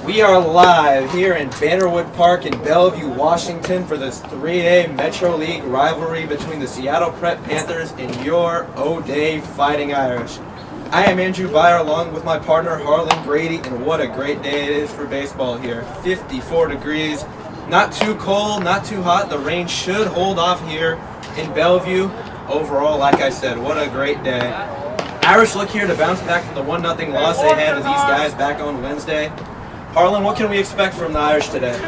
We are live here in Bannerwood Park in Bellevue, Washington for this 3A Metro League rivalry between the Seattle Prep Panthers and your O'Day Fighting Irish. I am Andrew Byer along with my partner Harlan Grady, and what a great day it is for baseball here. 54 degrees, not too cold, not too hot. The rain should hold off here in Bellevue. Overall, like I said, what a great day. Irish look here to bounce back from the 1-0 loss they had to these guys back on Wednesday. Harlan, what can we expect from the Irish today?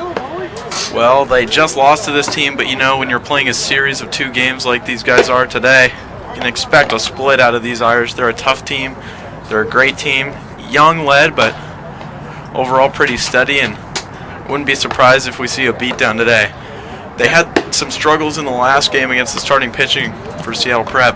Well, they just lost to this team, but you know, when you're playing a series of 2 games like these guys are today, you can expect a split out of these Irish. They're a tough team. They're a great team. Young led, but overall pretty steady, and wouldn't be surprised if we see a beatdown today. They had some struggles in the last game against the starting pitching for Seattle Prep.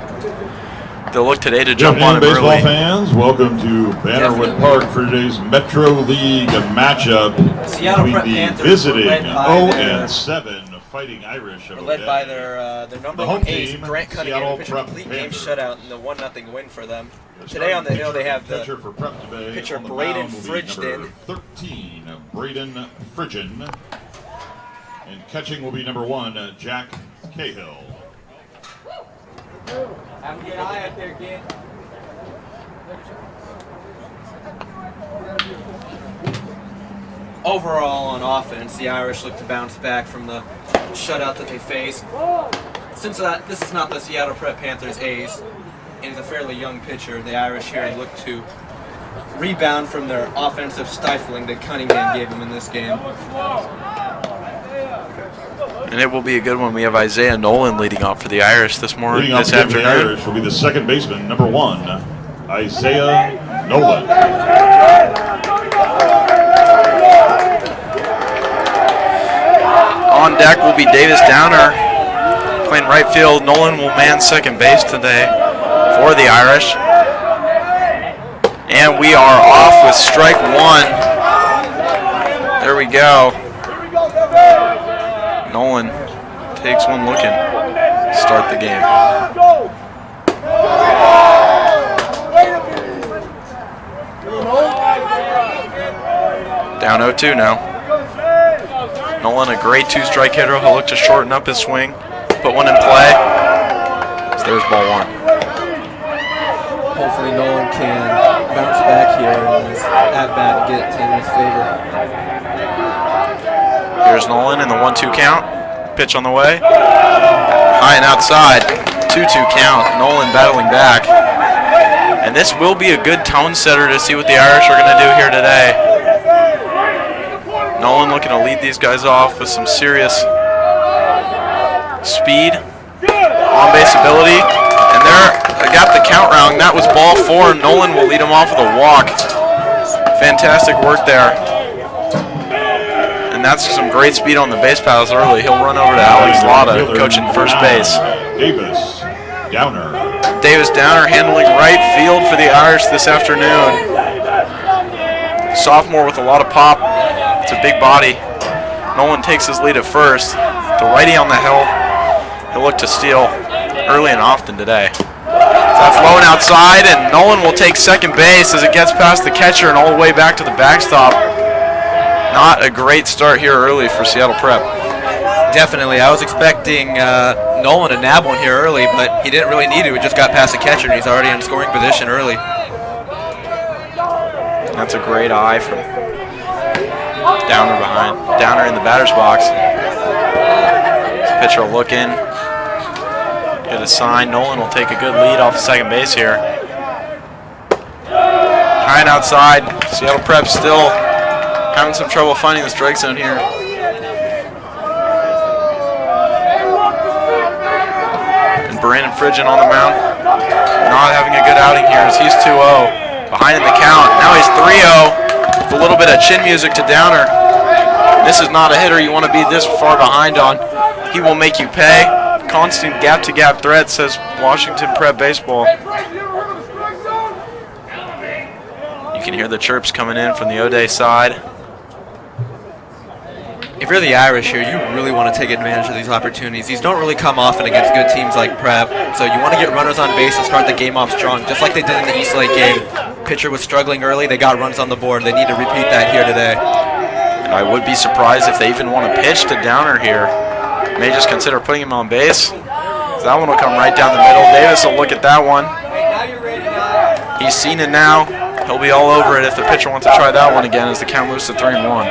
They'll look today to jump on them early. Baseball fans, welcome to Bannerwood Park for today's Metro League matchup between the visiting 0-7 Fighting Irish of led by their number one ace, Grant Cunningham, who pitched a complete game Panthers. shutout in the 1-0 win for them. Today on the hill they have the pitcher Braden Fridgen. 13, Braden Fridgen. And catching will be number 1, Jack Cahill. Have a good eye up there, kid. Overall, on offense, the Irish look to bounce back from the shutout that they faced. Since this is not the Seattle Prep Panthers ace, and he's a fairly young pitcher, the Irish here look to rebound from their offensive stifling that Cunningham gave them in this game. And it will be a good one. We have Isaiah Nolan leading off for the Irish this morning, Leading this off for the afternoon. Irish will be the second baseman, number 1, Isaiah Nolan. On deck will be Davis Downer playing right field. Nolan will man second base today for the Irish. And we are off with strike 1. There we go. Nolan takes one look and start the game. Down 0-2 now. Nolan, a great 2-strike hitter. He'll look to shorten up his swing, put one in play. So there's ball 1. Hopefully Nolan can bounce back here in this at-bat and get it in his favor. Here's Nolan in the 1-2 count. Pitch on the way. High and outside. 2-2 count. Nolan battling back. And this will be a good tone setter to see what the Irish are going to do here today. Nolan looking to lead these guys off with some serious speed, on-base ability. And there, I got the count wrong. That was ball 4. Nolan will lead him off with a walk. Fantastic work there. And that's some great speed on the base paths early. He'll run over to Alex Lotta, coaching first base. Davis Downer. Davis Downer handling right field for the Irish this afternoon. Sophomore with a lot of pop. It's a big body. Nolan takes his lead at first. The righty on the hill. He'll look to steal early and often today. That's low and outside, and Nolan will take second base as it gets past the catcher and all the way back to the backstop. Not a great start here early for Seattle Prep. Definitely. I was expecting Nolan to nab one here early, but he didn't really need to. He just got past the catcher, and he's already in scoring position early. That's a great eye from Downer behind. Downer in the batter's box. Pitcher will look in. Get a sign. Nolan will take a good lead off the second base here. High and outside. Seattle Prep still having some trouble finding the strike zone here. And Brandon Fridgen on the mound. Not having a good outing here as he's 2-0. Behind in the count. Now he's 3-0 with a little bit of chin music to Downer. This is not a hitter you want to be this far behind on. He will make you pay. Constant gap-to-gap threat, says Washington Prep Baseball. You can hear the chirps coming in from the O'Day side. If you're the Irish here, you really want to take advantage of these opportunities. These don't really come often against good teams like Prep, so you want to get runners on base and start the game off strong, just like they did in the Eastlake game. Pitcher was struggling early, they got runs on the board. They need to repeat that here today. And I would be surprised if they even want to pitch to Downer here. May just consider putting him on base. So that one will come right down the middle. Davis will look at that one. He's seen it now. He'll be all over it if the pitcher wants to try that one again as the count moves to 3-1.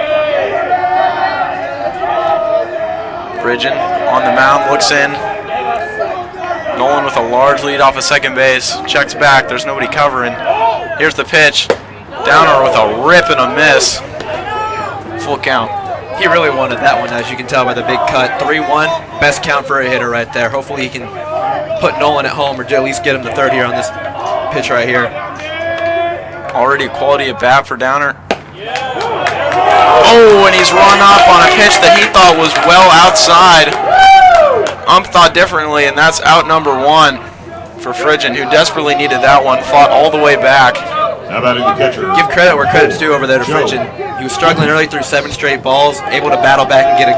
Bridgen on the mound, looks in. Nolan with a large lead off of second base. Checks back, there's nobody covering. Here's the pitch. Downer with a rip and a miss. Full count. He really wanted that one, as you can tell by the big cut. 3-1, best count for a hitter right there. Hopefully he can put Nolan at home or at least get him to third here on this pitch right here. Already quality at bat for Downer. Oh, and he's run up on a pitch that he thought was well outside. Ump thought differently, and that's out number 1 for Fridgen, who desperately needed that one, fought all the way back. How about the catcher? Give credit where credit's due over there to Fridgen. He was struggling early through 7 straight balls, able to battle back and get a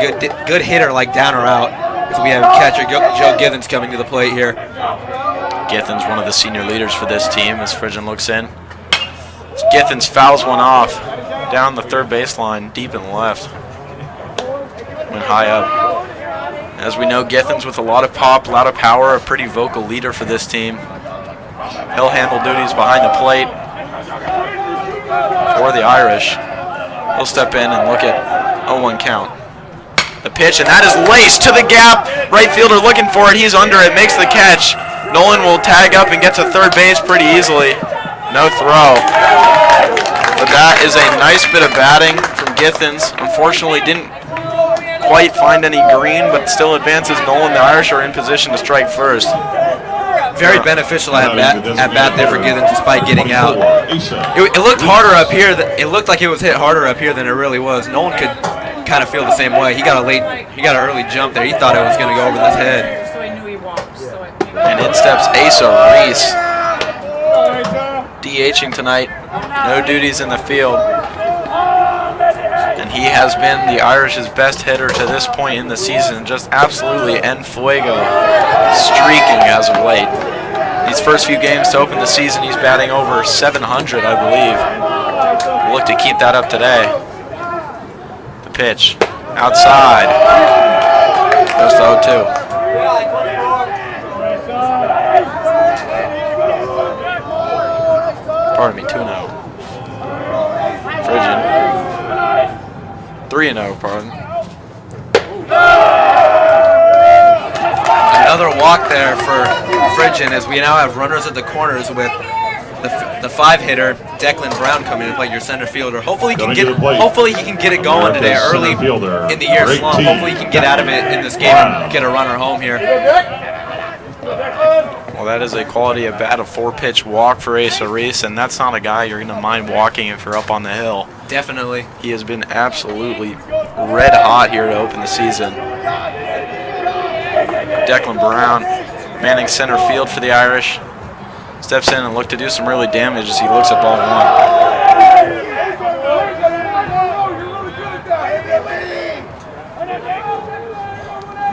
good hitter like Downer out. So we have catcher Joe Githens coming to the plate here. Githens, one of the senior leaders for this team, as Fridgen looks in. Githens fouls one off down the third baseline, deep and left. Went high up. As we know, Githens with a lot of pop, a lot of power, a pretty vocal leader for this team. He'll handle duties behind the plate for the Irish. He'll step in and look at 0-1 count. The pitch, and that is laced to the gap. Right fielder looking for it. He's under it, makes the catch. Nolan will tag up and get to third base pretty easily. No throw. But that is a nice bit of batting from Githens. Unfortunately, didn't quite find any green, but still advances Nolan. The Irish are in position to strike first. Very beneficial at bat there for Githens, despite getting out. It looked harder up here. It looked like it was hit harder up here than it really was. Nolan could kind of feel the same way. He got an early jump there. He thought it was going to go over his head. And in steps Asa Reese, DHing tonight. No duties in the field. And he has been the Irish's best hitter to this point in the season. Just absolutely en fuego, streaking as of late. These first few games to open the season, he's batting over 700, I believe. We'll look to keep that up today. The pitch, outside. Goes to 0-2. Pardon me, 2-0. Fridgen. 3-0, pardon. Another walk there for Fridgen, as we now have runners at the corners with the 5-hitter Declan Brown coming to play your center fielder. Hopefully he can get it going today early in the year slump. Hopefully he can get out of it in this game and get a runner home here. Well, that is a quality at bat, a 4-pitch walk for Asa Reese, and that's not a guy you're going to mind walking if you're up on the hill. Definitely. He has been absolutely red hot here to open the season. Declan Brown, manning center field for the Irish, steps in and looks to do some early damage as he looks at ball 1.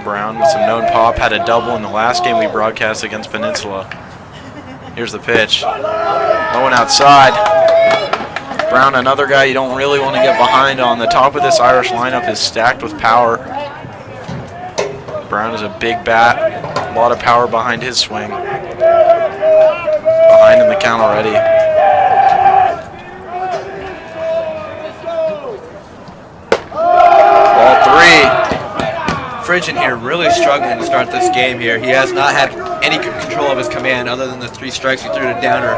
Brown with some known pop, had a double in the last game we broadcast against Peninsula. Here's the pitch. Low and outside. Brown, another guy you don't really want to get behind on. The top of this Irish lineup is stacked with power. Brown is a big bat, a lot of power behind his swing. Behind in the count already. Ball 3. Fridgen here really struggling to start this game here. He has not had any control of his command other than the 3 strikes he threw to Downer.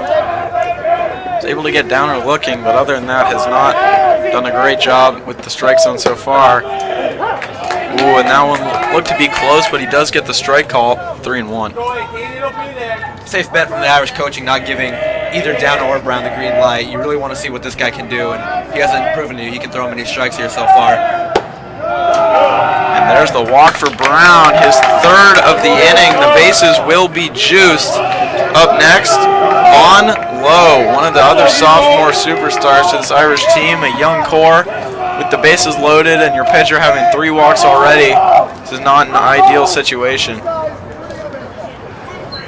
He's able to get Downer looking, but other than that has not done a great job with the strike zone so far. Ooh, and that one looked to be close, but he does get the strike call. 3-1. Safe bet from the Irish coaching, not giving either Downer or Brown the green light. You really want to see what this guy can do, and he hasn't proven to you he can throw many strikes here so far. And there's the walk for Brown, his 3rd of the inning. The bases will be juiced. Up next, on low, one of the other sophomore superstars to this Irish team, a young core with the bases loaded and your pitcher having 3 walks already. This is not an ideal situation.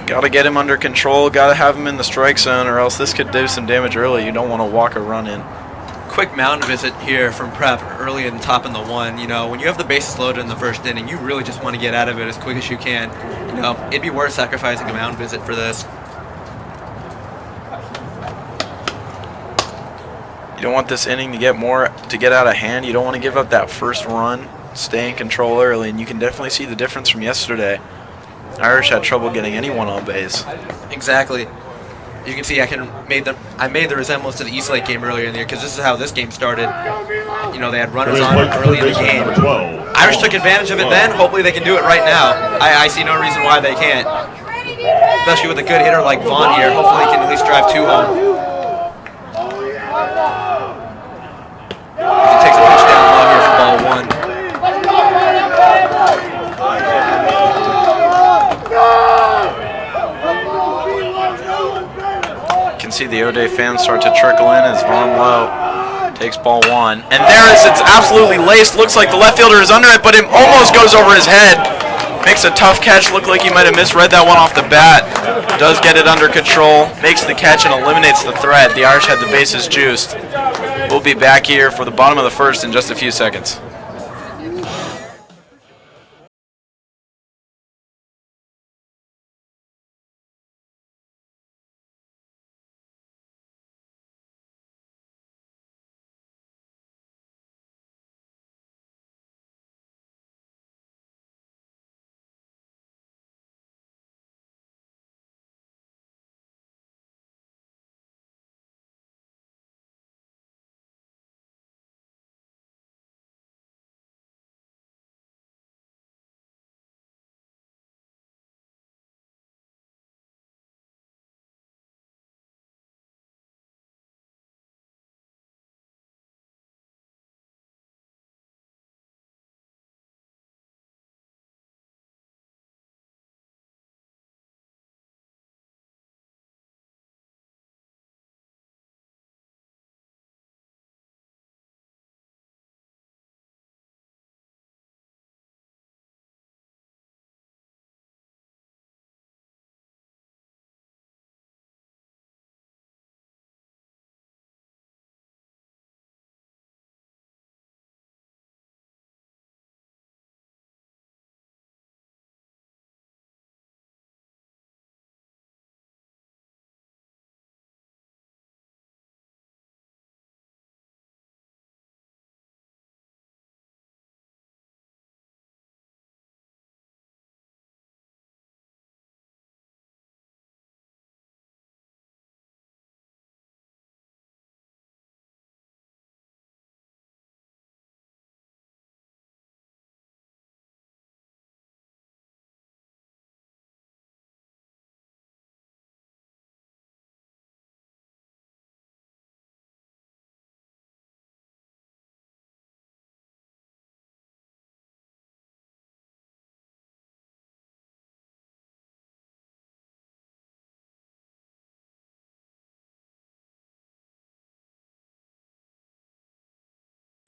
Got to get him under control, got to have him in the strike zone, or else this could do some damage early. You don't want to walk a run in. quick mound visit here from Prep early in the top in the 1. You know, when you have the bases loaded in the first inning, you really just want to get out of it as quick as you can. You know, it'd be worth sacrificing a mound visit for this. You don't want this inning to get out of hand. You don't want to give up that first run. Stay in control early, and you can definitely see the difference from yesterday. Irish had trouble getting anyone on base. Exactly. You can see I made the resemblance to the East Lake game earlier in the year, because this is how this game started. You know, they had runners on early in the game. Irish took advantage of it then. Hopefully they can do it right now. I see no reason why they can't. Especially with a good hitter like Vaughn here. Hopefully he can at least drive 2 home. He takes a pitch down low here for ball 1. You can see the O'Day fans start to trickle in as Vaughn Lowe takes ball 1. And there it's absolutely laced. Looks like the left fielder is under it, but it almost goes over his head. Makes a tough catch. Looked like he might have misread that one off the bat. Does get it under control. Makes the catch and eliminates the threat. The Irish had the bases juiced. We'll be back here for the bottom of the first in just a few seconds.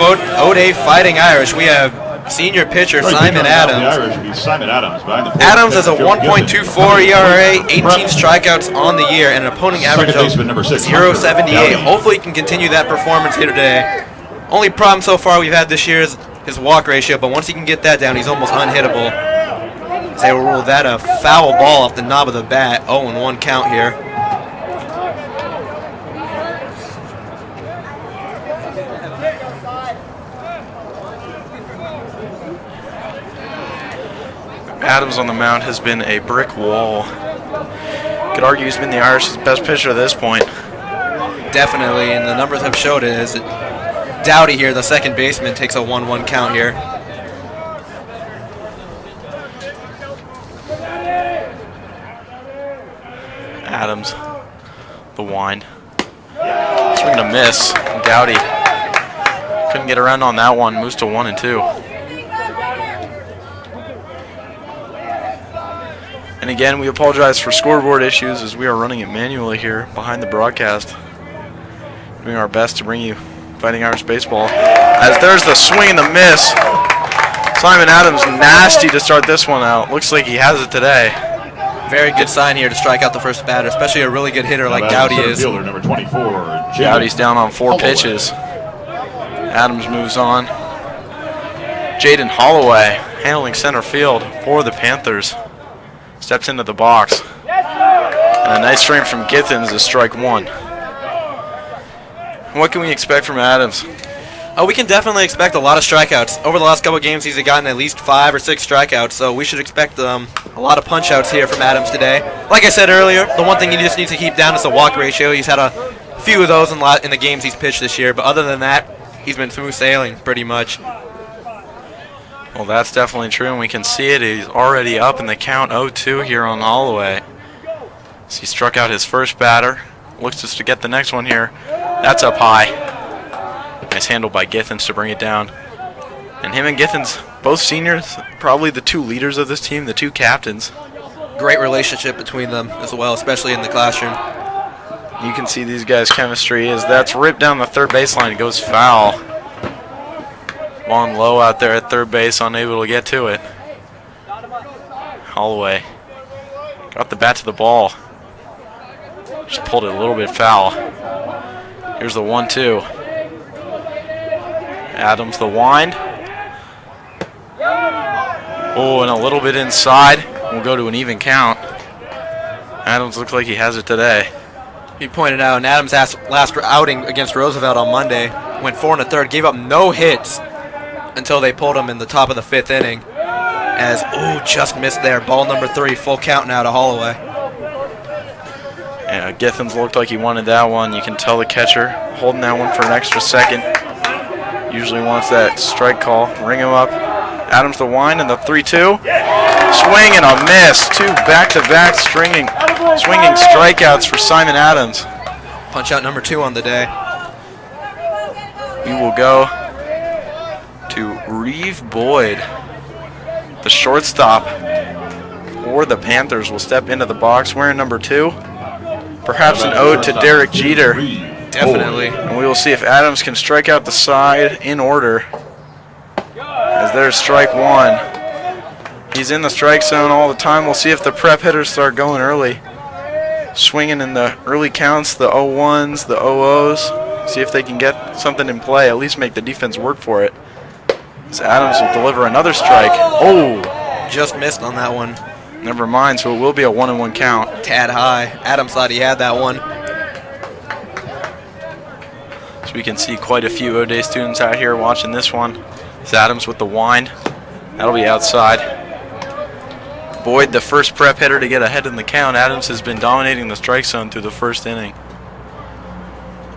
O'Day Fighting Irish. We have senior pitcher Simon Adams. Adams has a 1.24 ERA, 18 strikeouts on the year, and an opponent average of 0.78. Hopefully he can continue that performance here today. Only problem so far we've had this year is his walk ratio, but once he can get that down, he's almost unhittable. They will rule that a foul ball off the knob of the bat. 0-1 count here. Adams on the mound has been a brick wall. Could argue he's been the Irish's best pitcher at this point. Definitely, and the numbers have showed it. As Dowdy here, the second baseman, takes a 1-1 count here. Adams, the wind. Swing and a miss. Dowdy couldn't get around on that one. Moves to 1-2. And again, we apologize for scoreboard issues as we are running it manually here behind the broadcast. Doing our best to bring you Fighting Irish baseball. As there's the swing and the miss. Simon Adams nasty to start this one out. Looks like he has it today. Very good sign here to strike out the first batter, especially a really good hitter like Dowdy is. Fielder, number 24, Dowdy's down on 4 pitches. Adams moves on. Jaden Holloway handling center field for the Panthers. Steps into the box. And a nice frame from Githens is strike one. What can we expect from Adams? We can definitely expect a lot of strikeouts. Over the last couple of games, he's gotten at least 5 or 6 strikeouts, so we should expect a lot of punch-outs here from Adams today. Like I said earlier, the one thing he just needs to keep down is the walk ratio. He's had a few of those in the games he's pitched this year, but other than that, he's been smooth sailing pretty much. Well, that's definitely true, and we can see it. He's already up in the count 0-2 here on Holloway. So he struck out his first batter. Looks just to get the next one here. That's up high. Nice handle by Githens to bring it down. And him and Githens, both seniors, probably the two leaders of this team, the two captains. Great relationship between them as well, especially in the classroom. You can see these guys' chemistry as that's ripped down the third baseline. It goes foul. Ball and low out there at third base, unable to get to it. Holloway got the bat to the ball. Just pulled it a little bit foul. Here's the 1-2. Adams the wind. Oh, and a little bit inside. We'll go to an even count. Adams looks like he has it today. He pointed out in Adams' last outing against Roosevelt on Monday, went 4 1/3, gave up no hits until they pulled him in the top of the 5th inning. As, just missed there. Ball number 3, full count now to Holloway. Yeah, Githens looked like he wanted that one. You can tell the catcher holding that one for an extra second. Usually wants that strike call. Ring him up. Adams the wind and the 3-2. Swing and a miss. 2 back-to-back swinging strikeouts for Simon Adams. Punch out number 2 on the day. We will go to Reeve Boyd. The shortstop for the Panthers will step into the box wearing number 2. Perhaps an ode to Derek Jeter. Definitely. And we will see if Adams can strike out the side in order. As there's strike 1. He's in the strike zone all the time. We'll see if the prep hitters start going early. Swinging in the early counts, the 0-1s, the 0-0s. See if they can get something in play, at least make the defense work for it. So Adams will deliver another strike. Oh! Just missed on that one. Never mind, so it will be a 1-1 count. Tad high. Adams thought he had that one. So we can see quite a few O'Day students out here watching this one. It's Adams with the wind. That'll be outside. Boyd, the first prep hitter to get ahead in the count. Adams has been dominating the strike zone through the first inning.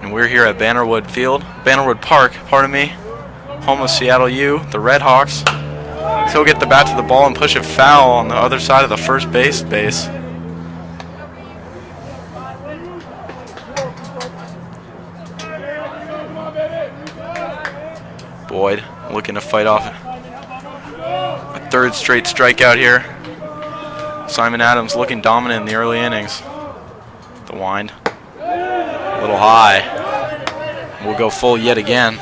And we're here at Bannerwood Park, home of Seattle U, the Red Hawks. He'll get the bat to the ball and push it foul on the other side of the first base. Boyd looking to fight off a third straight strikeout here. Simon Adams looking dominant in the early innings. The wind. A little high. We'll go full yet again.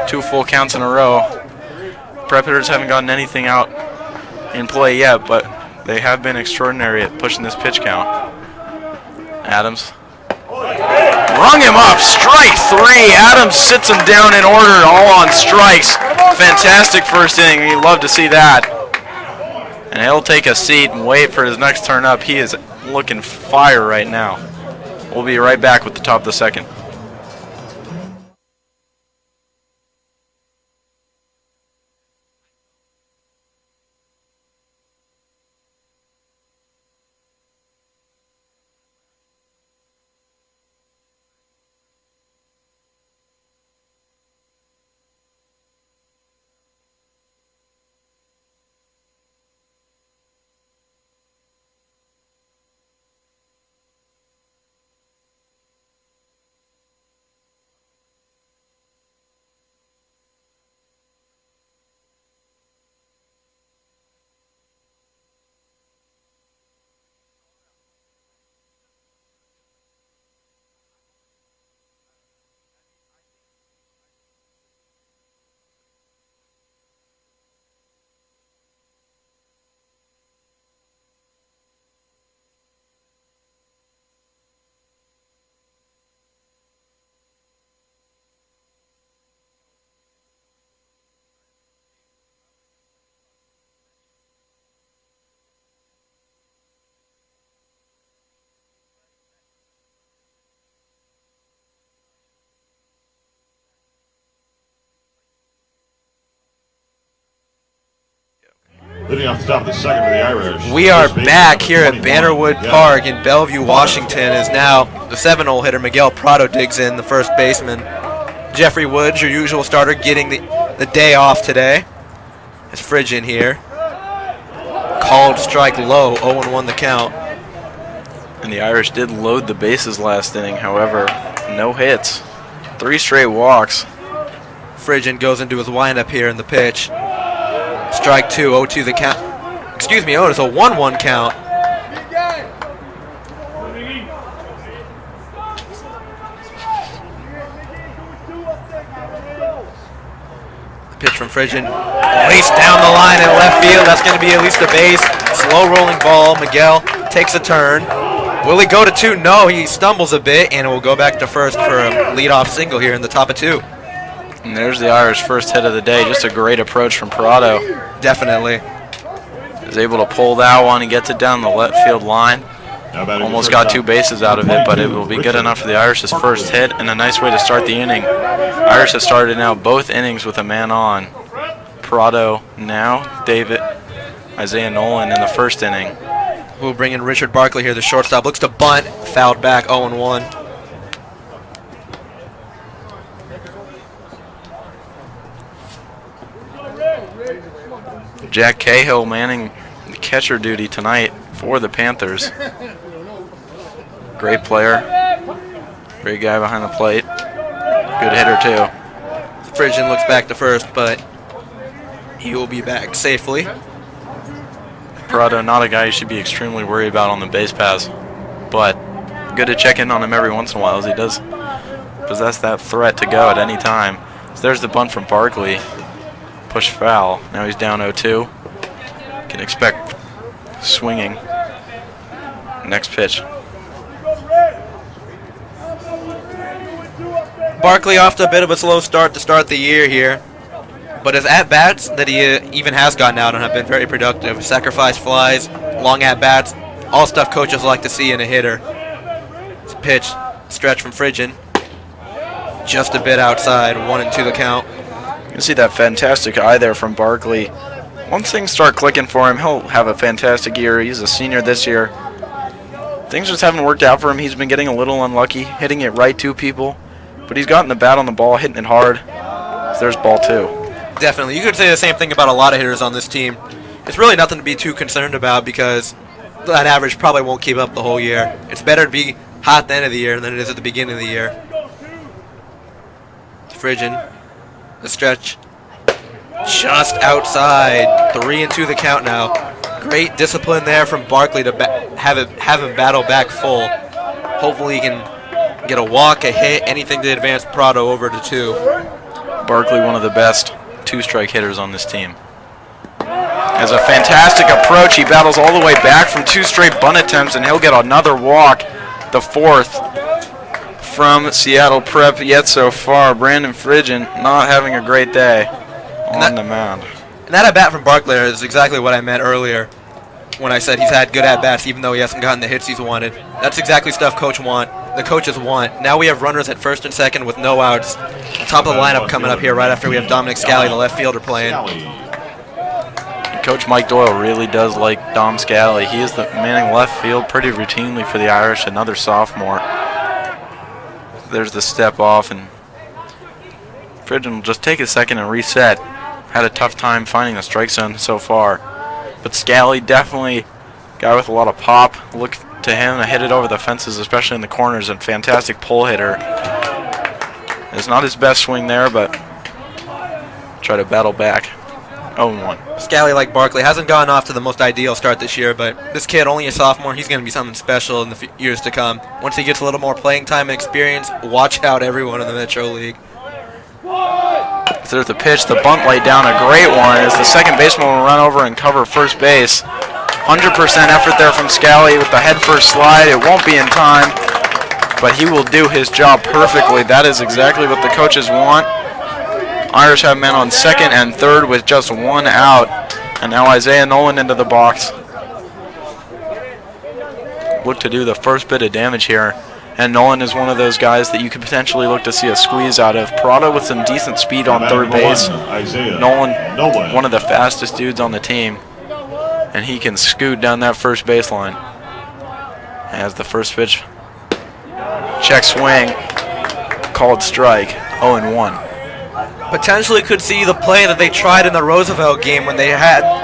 2 full counts in a row. Prep hitters haven't gotten anything out in play yet, but they have been extraordinary at pushing this pitch count. Adams. Rung him up. Strike 3. Adams sits him down in order, all on strikes. Fantastic first inning. You'd love to see that. And he'll take a seat and wait for his next turn up. He is looking fire right now. We'll be right back with the top of the second. Hitting off the top of the second for the Irish. We are back here at Bannerwood Park in Bellevue, Washington. As now the 7-hole hitter Miguel Prado digs in, the first baseman. Jeffrey Woods, your usual starter, getting the day off today. It's Frigin here. Called strike low, 0-1 the count. And the Irish did load the bases last inning, however, no hits. 3 straight walks. Frigin goes into his windup here in the pitch. Strike 2, 0-2 the count. Excuse me, it's a 1-1 count. The pitch from Frigin. Laced down the line in left field. That's going to be at least a base. Slow rolling ball. Miguel takes a turn. Will he go to 2? No, he stumbles a bit, and it will go back to first for a leadoff single here in the top of 2. And there's the Irish first hit of the day. Just a great approach from Prado. Definitely. Is able to pull that one and gets it down the left field line. Almost got 2 bases out of it, but it will be good enough for the Irish's first hit and a nice way to start the inning. Irish have started now both innings with a man on. Prado now, David, Isaiah Nolan in the first inning. We'll bring in Richard Barkley here, the shortstop. Looks to bunt, fouled back, 0-1. Jack Cahill manning the catcher duty tonight for the Panthers. Great player. Great guy behind the plate. Good hitter, too. Frigin looks back to first, but he will be back safely. Prado, not a guy you should be extremely worried about on the base paths, but good to check in on him every once in a while, as he does possess that threat to go at any time. So there's the bunt from Barkley. Push foul. Now he's down 0-2. Can expect swinging. Next pitch. Barkley off to a bit of a slow start to start the year here, but his at-bats that he even has gotten out on have been very productive. Sacrifice flies, long at-bats, all stuff coaches like to see in a hitter. It's a pitch, stretch from Frigin. Just a bit outside, 1-2 the count. You can see that fantastic eye there from Barkley. Once things start clicking for him, he'll have a fantastic year. He's a senior this year. Things just haven't worked out for him. He's been getting a little unlucky, hitting it right to people. But he's gotten the bat on the ball, hitting it hard. So there's ball 2. Definitely. You could say the same thing about a lot of hitters on this team. It's really nothing to be too concerned about because that average probably won't keep up the whole year. It's better to be hot at the end of the year than it is at the beginning of the year. Frigin. The stretch just outside. 3-2 the count now. Great discipline there from Barkley to have him battle back full. Hopefully he can get a walk, a hit, anything to advance Prado over to 2. Barkley, one of the best 2-strike hitters on this team. Has a fantastic approach. He battles all the way back from 2 straight bunt attempts, and he'll get another walk, the 4th. From Seattle Prep yet so far. Brandon Frigin not having a great day on the mound. And that at-bat from Barkley is exactly what I meant earlier when I said he's had good at-bats even though he hasn't gotten the hits he's wanted. That's exactly stuff the coaches want. Now we have runners at first and second with no outs. Top of the lineup coming up here right after we have Dominic Scally, the left fielder, playing. Coach Mike Doyle really does like Dom Scally. He is the manning left field pretty routinely for the Irish, another sophomore. There's the step off, and Frigin will just take a second and reset. Had a tough time finding the strike zone so far. But Scally, definitely a guy with a lot of pop. Look to him to hit it over the fences, especially in the corners, and fantastic pull hitter. It's not his best swing there, but try to battle back. 0-1. Scally, like Barkley, hasn't gotten off to the most ideal start this year, but this kid, only a sophomore, he's going to be something special in the years to come. Once he gets a little more playing time and experience, watch out everyone in the Metro League. So there's the pitch, the bunt laid down, a great one as the second baseman will run over and cover first base. 100% effort there from Scally with the head first slide. It won't be in time, but he will do his job perfectly. That is exactly what the coaches want. Irish have men on second and third with just 1 out. And now Isaiah Nolan into the box. Look to do the first bit of damage here. And Nolan is one of those guys that you could potentially look to see a squeeze out of. Prado with some decent speed on third base. Nolan, one of the fastest dudes on the team. and he can scoot down that first baseline. As the first pitch, check swing, called strike, 0-1. Potentially could see the play that they tried in the Roosevelt game when they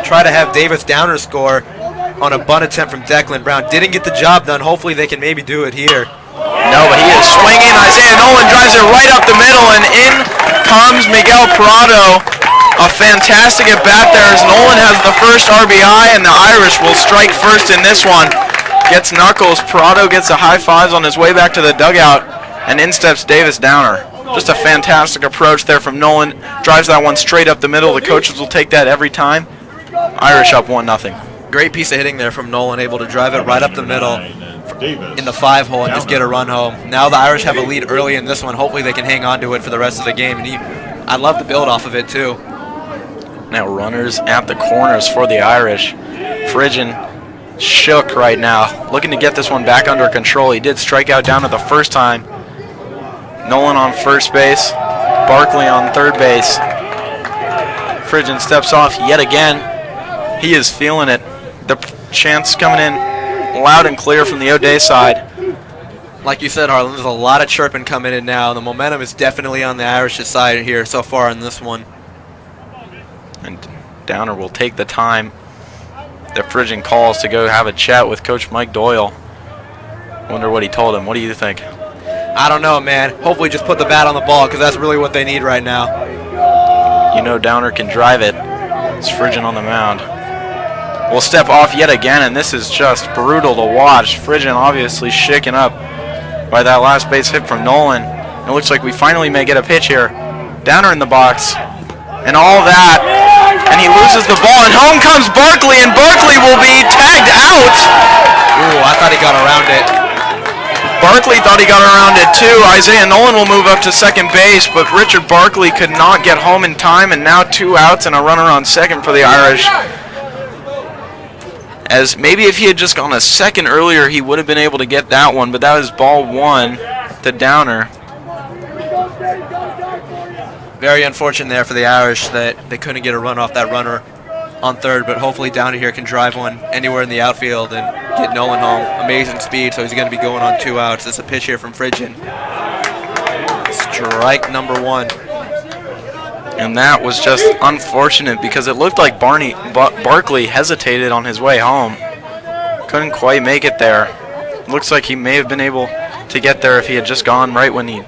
tried to have Davis Downer score on a bunt attempt from Declan Brown. Didn't get the job done. Hopefully they can maybe do it here. No, but he is swinging. Isaiah Nolan drives it right up the middle, and in comes Miguel Prado. A fantastic at bat there as Nolan has the first RBI, and the Irish will strike first in this one. Gets knuckles. Prado gets the high fives on his way back to the dugout, and in steps Davis Downer. Just a fantastic approach there from Nolan. Drives that one straight up the middle. The coaches will take that every time. Irish up 1-0. Great piece of hitting there from Nolan, able to drive it right up the middle in the 5-hole and just get a run home. Now the Irish have a lead early in this one. Hopefully they can hang on to it for the rest of the game. And I love the build off of it too. Now runners at the corners for the Irish. Friggin shook right now, looking to get this one back under control. He did strike out down at the first time. Nolan on first base, Barkley on third base. Friggin steps off yet again. He is feeling it. The chance coming in loud and clear from the O'Day side. Like you said, Harlan, there's a lot of chirping coming in now. The momentum is definitely on the Irish's side here so far in this one. And Downer will take the time that Friggin calls to go have a chat with Coach Mike Doyle. Wonder what he told him. What do you think? I don't know, man. Hopefully just put the bat on the ball because that's really what they need right now. You know Downer can drive it. It's Friggin on the mound. Will step off yet again, and this is just brutal to watch. Friggin obviously shaken up by that last base hit from Nolan. It looks like we finally may get a pitch here. Downer in the box, and all that, and he loses the ball, and home comes Barkley, and Barkley will be tagged out. Ooh, I thought he got around it. Barkley thought he got around it too. Isaiah Nolan will move up to second base, but Richard Barkley could not get home in time, and now 2 outs and a runner on second for the Irish. As maybe if he had just gone a second earlier, he would have been able to get that one, but that was ball 1 to Downer. Very unfortunate there for the Irish that they couldn't get a run off that runner on third, but hopefully Downer here can drive one anywhere in the outfield and get Nolan home. Amazing speed, so he's going to be going on 2 outs. This is a pitch here from Friggin. Strike number 1. And that was just unfortunate because it looked like Barkley hesitated on his way home. Couldn't quite make it there. Looks like he may have been able to get there if he had just gone right when he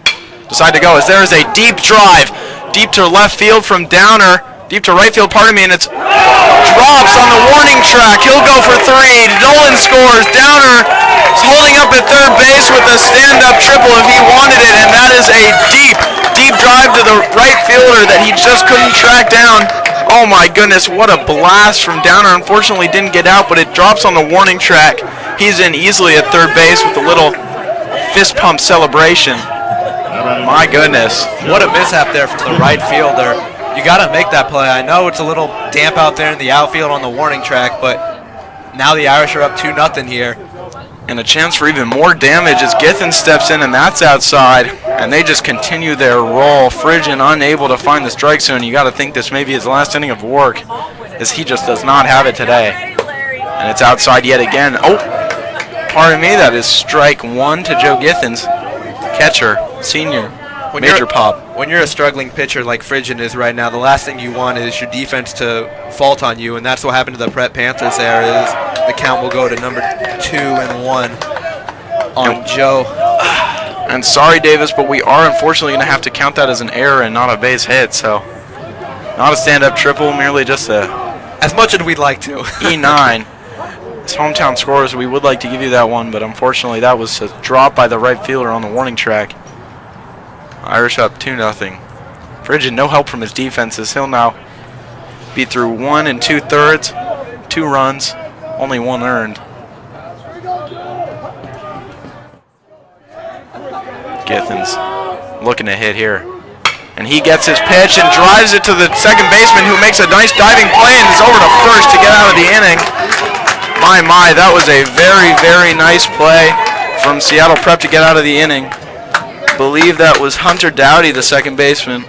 decided to go. As there is a deep drive, deep to left field from Downer, deep to right field, pardon me, and it's drops on the warning track. He'll go for 3. Nolan scores. Downer is holding up at third base with a stand-up triple if he wanted it, and that is a deep drive to the right fielder that he just couldn't track down. Oh my goodness, what a blast from Downer. Unfortunately didn't get out, but it drops on the warning track. He's in easily at third base with a little fist pump celebration. My goodness. What a mishap there from the right fielder. You got to make that play. I know it's a little damp out there in the outfield on the warning track, but now the Irish are up 2-0 here. And a chance for even more damage as Githens steps in, and that's outside. And they just continue their roll. Friggin unable to find the strike zone. You got to think this may be his last inning of work, as he just does not have it today. And it's outside yet again. Oh, pardon me, that is strike 1 to Joe Githens, catcher, senior, major pop. When you're a struggling pitcher like Friggin is right now, the last thing you want is your defense to fault on you, and that's what happened to the Prep Panthers there. Is the count will go to number 2-1 on Joe. And sorry, Davis, but we are unfortunately going to have to count that as an error and not a base hit. So not a stand-up triple, merely just a as much as we'd like to. E9. It's hometown scores. We would like to give you that one, but unfortunately that was a drop by the right fielder on the warning track. Irish up 2-0. Friggin no help from his defenses. He'll now be through 1 2/3, 2 runs, only 1 earned. Githens looking to hit here. And he gets his pitch and drives it to the second baseman, who makes a nice diving play and is over to first to get out of the inning. My, that was a very, very nice play from Seattle Prep to get out of the inning. Believe that was Hunter Dowdy, the second baseman.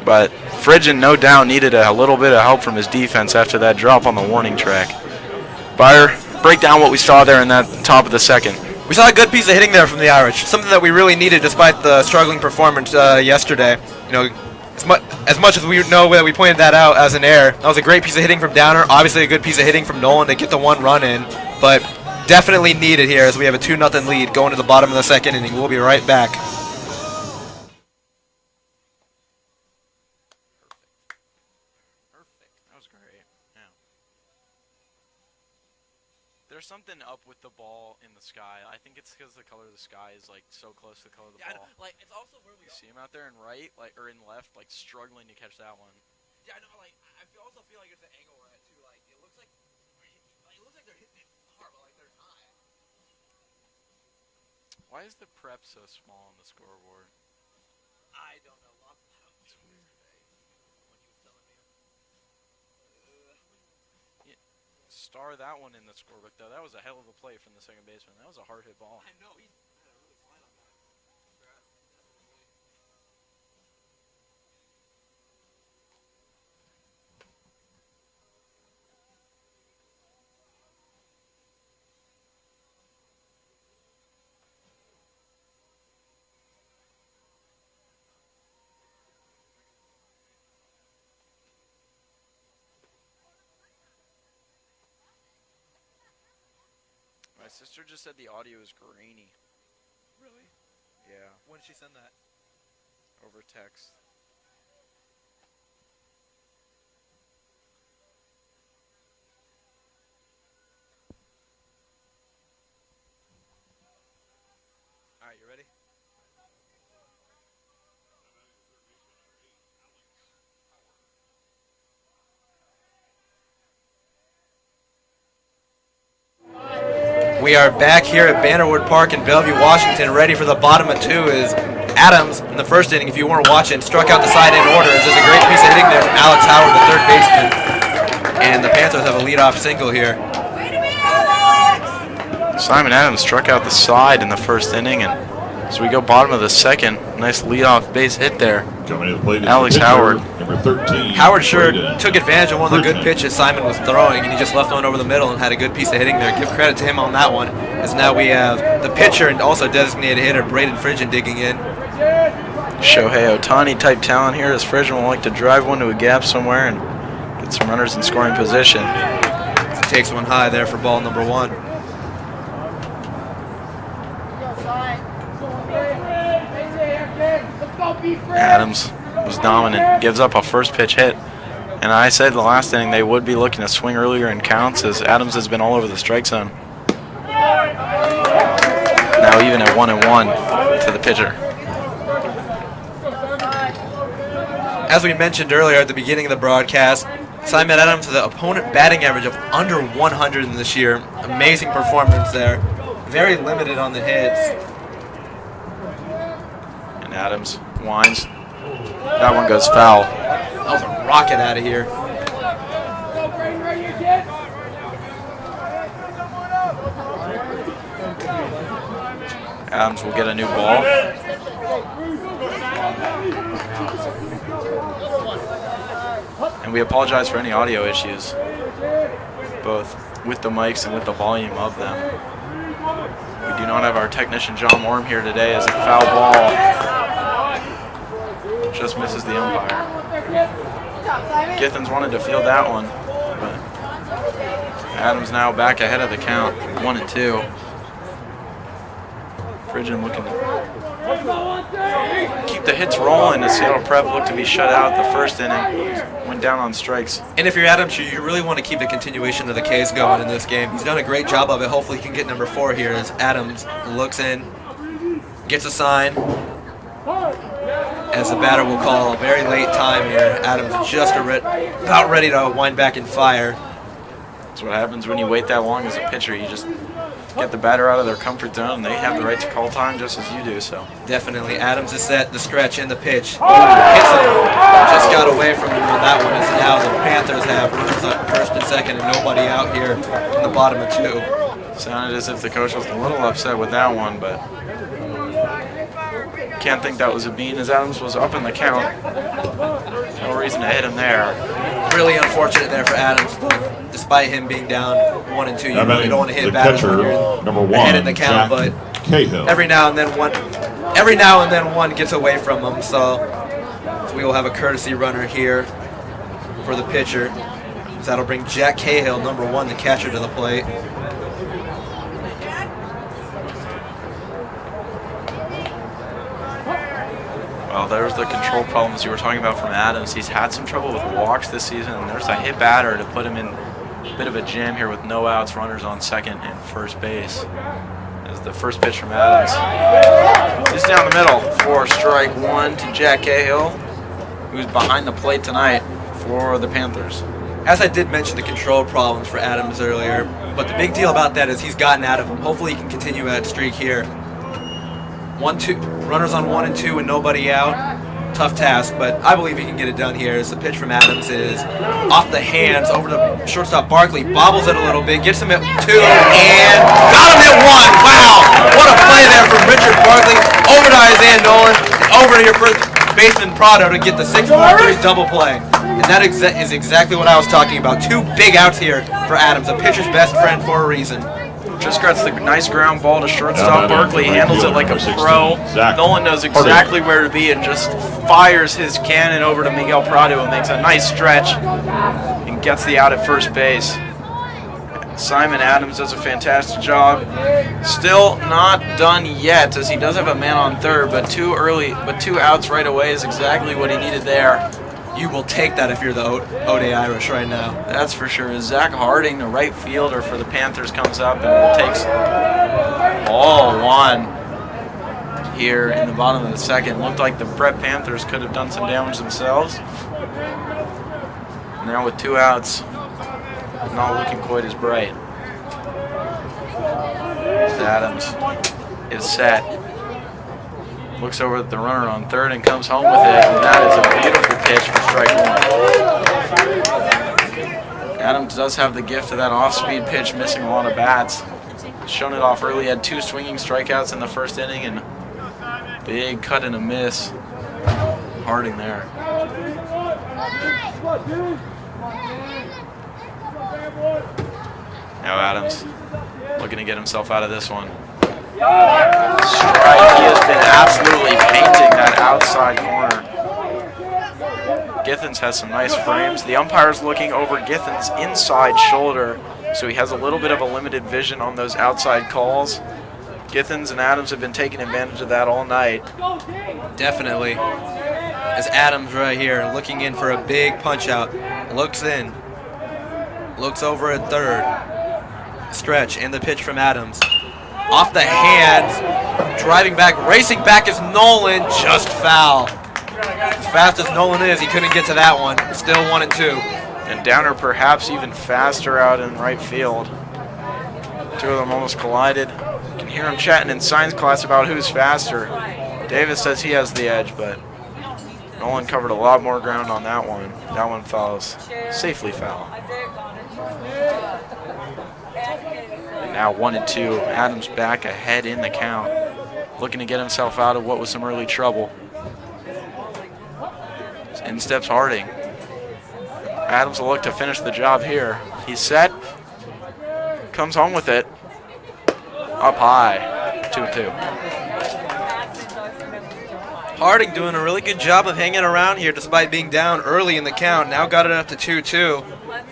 But Phrygian, no doubt, needed a little bit of help from his defense after that drop on the warning track. Byer, break down what we saw there in that top of the second. We saw a good piece of hitting there from the Irish, something that we really needed despite the struggling performance yesterday. You know, as much as we know that we pointed that out as an error, that was a great piece of hitting from Downer, obviously a good piece of hitting from Nolan to get the one run in, but definitely needed here as we have a 2-0 lead going to the bottom of the second inning. We'll be right back. There's something up with the ball in the sky. I think it's because the color of the sky is like so close to the color of the ball. Like it's also where we see him out there in right, like or in left, like struggling to catch that one. Yeah, I know. Like also feel like it's the angle we're at too. Like it looks like they're hitting it hard, but like they're not. Why is the prep so small on the scoreboard? I don't know. It's weird. Star that one in the scorebook, though. That was a hell of a play from the second baseman. That was a hard hit ball. I know. He had a really fine on that. My sister just said the audio is grainy. Really? Yeah. When did she send that? Over text. All right, you ready? We are back here at Bannerwood Park in Bellevue, Washington, ready for the bottom of two as Adams, in the first inning, if you weren't watching, struck out the side in order as there's a great piece of hitting there from Alex Howard, the third baseman. And the Panthers have a leadoff single here. Simon Adams struck out the side in the first inning, and as we go bottom of the second, nice leadoff base hit there. Alex Howard. Number 13. Howard sure took advantage of one of the good pitches Simon was throwing, and he just left one over the middle and had a good piece of hitting there. Give credit to him on that one, as now we have the pitcher and also designated hitter Braden Phrygian digging in. Shohei Ohtani type talent here, as Phrygian will like to drive one to a gap somewhere and get some runners in scoring position. He takes one high there for ball number one. Adams was dominant, gives up a first pitch hit. And I said the last inning they would be looking to swing earlier in counts, as Adams has been all over the strike zone. Now even at 1-1 to the pitcher. As we mentioned earlier at the beginning of the broadcast, Simon Adams has an opponent batting average of under 100 in this year. Amazing performance there. Very limited on the hits. And Adams winds. That one goes foul. That was a rocket out of here. Adams will get a new ball. And we apologize for any audio issues, both with the mics and with the volume of them. We do not have our technician John Worm here today, as a foul ball just misses the umpire. Githens wanted to field that one, but Adams now back ahead of the count, 1-2. Phrygian looking to keep the hits rolling as Seattle Prep looked to be shut out the first inning. Went down on strikes. And if you're Adams, you really want to keep the continuation of the K's going in this game. He's done a great job of it. Hopefully he can get number 4 here as Adams looks in, gets a sign, as the batter will call a very late time here. Adams is just about ready to wind back and fire. That's what happens when you wait that long as a pitcher. You just get the batter out of their comfort zone, and they have the right to call time just as you do. So definitely, Adams is set, the stretch, and the pitch. Hits it. Just got away from him on that one, as now the Panthers have runners up first and second, and nobody out here in the bottom of 2. Sounded as if the coach was a little upset with that one, but Can't think that was a bean, as Adams was up in the count. No reason to hit him there. Really unfortunate there for Adams. Despite him being down 1 and 2, you really don't want to hit the batters catcher, when you're number 1, ahead in the count. Jack But Cahill. every now and then one gets away from him. So we will have a courtesy runner here for the pitcher. So that'll bring Jack Cahill, number 1, the catcher, to the plate. Well, there's the control problems you were talking about from Adams. He's had some trouble with walks this season, and there's a hit batter to put him in a bit of a jam here with no outs, runners on second and first base. As the first pitch from Adams. He's down the middle for strike 1 to Jack Cahill, who's behind the plate tonight for the Panthers. As I did mention the control problems for Adams earlier, but the big deal about that is he's gotten out of them. Hopefully he can continue that streak here. 1-2, runners on 1 and 2 and nobody out. Tough task, but I believe he can get it done here. As the pitch from Adams is off the hands over to shortstop Barkley, bobbles it a little bit, gets him at 2, and got him at 1. Wow, what a play there from Richard Barkley over to Isaiah Nolan, over to your first baseman Prado to get the 6-4-3 double play. And that is exactly what I was talking about. 2 big outs here for Adams, a pitcher's best friend for a reason. Just gets the nice ground ball to shortstop. Barkley handles it like a pro. Nolan knows exactly where to be and just fires his cannon over to Miguel Prado and makes a nice stretch and gets the out at first base. Simon Adams does a fantastic job. Still not done yet, as he does have a man on third, but 2 outs right away is exactly what he needed there. You will take that if you're the O'Day Irish right now. That's for sure. Zach Harding, the right fielder for the Panthers, comes up and takes ball 1 here in the bottom of the second. Looked like the Prep Panthers could have done some damage themselves. Now with 2 outs, not looking quite as bright. As Adams is set. Looks over at the runner on third and comes home with it, and that is a beautiful pitch for strike 1. Adams does have the gift of that off-speed pitch, missing a lot of bats. Shown it off early, had 2 swinging strikeouts in the first inning, and big cut and a miss. Harding there. Now Adams looking to get himself out of this one. Strike. He has been absolutely painting that outside corner. Githens has some nice frames. The umpire's looking over Githens' inside shoulder, so he has a little bit of a limited vision on those outside calls. Githens and Adams have been taking advantage of that all night. Definitely. As Adams right here looking in for a big punch out. Looks in. Looks over at third. Stretch and the pitch from Adams. Off the hands, driving back, racing back is Nolan, just foul. As fast as Nolan is, he couldn't get to that one. Still 1 and 2. And Downer perhaps even faster out in right field. 2 of them almost collided. You can hear him chatting in science class about who's faster. Davis says he has the edge, but Nolan covered a lot more ground on that one. That one fouls, safely foul. Now 1 and 2. Adams back ahead in the count, looking to get himself out of what was some early trouble. In steps Harding. Adams will look to finish the job here. He's set. Comes home with it. Up high. 2-2. Harding doing a really good job of hanging around here despite being down early in the count. Now got it up to 2-2.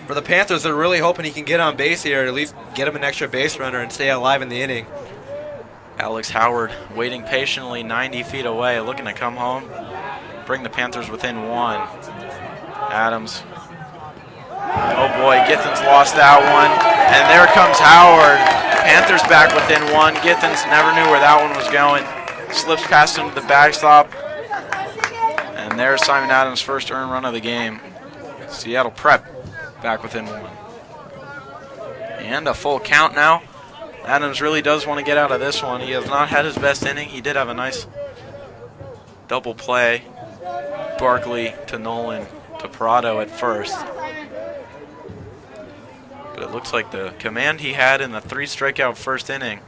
For the Panthers, they're really hoping he can get on base here, at least get him an extra base runner and stay alive in the inning. Alex Howard waiting patiently 90 feet away, looking to come home, bring the Panthers within 1. Adams. Oh boy, Githens lost that one. And there comes Howard. Panthers back within 1. Githens never knew where that one was going. Slips past him to the backstop. And there's Simon Adams' first earned run of the game. Seattle Prep back within 1. And a full count now. Adams really does want to get out of this one. He has not had his best inning. He did have a nice double play. Barkley to Nolan to Prado at first. But it looks like the command he had in the 3 strikeout first inning,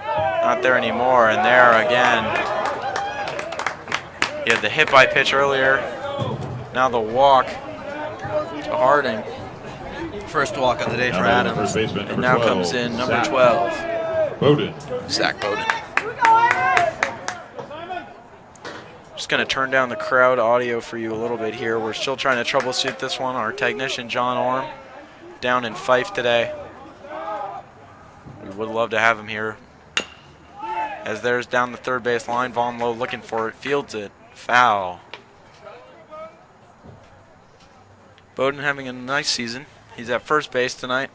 not not there anymore, and there again. He had the hit by pitch earlier. Now the walk to Harding. First walk on the day for Now Adams. first baseman, And number now 12, comes in number Zach 12, Bowden. Zach Bowden. Just going to turn down the crowd audio for you a little bit here. We're still trying to troubleshoot this one. Our technician, John Orm, down in Fife today. We would love to have him here. As there's down the third base line, Vaughn Lowe looking for it, fields it, foul. Bowden having a nice season. He's at first base tonight.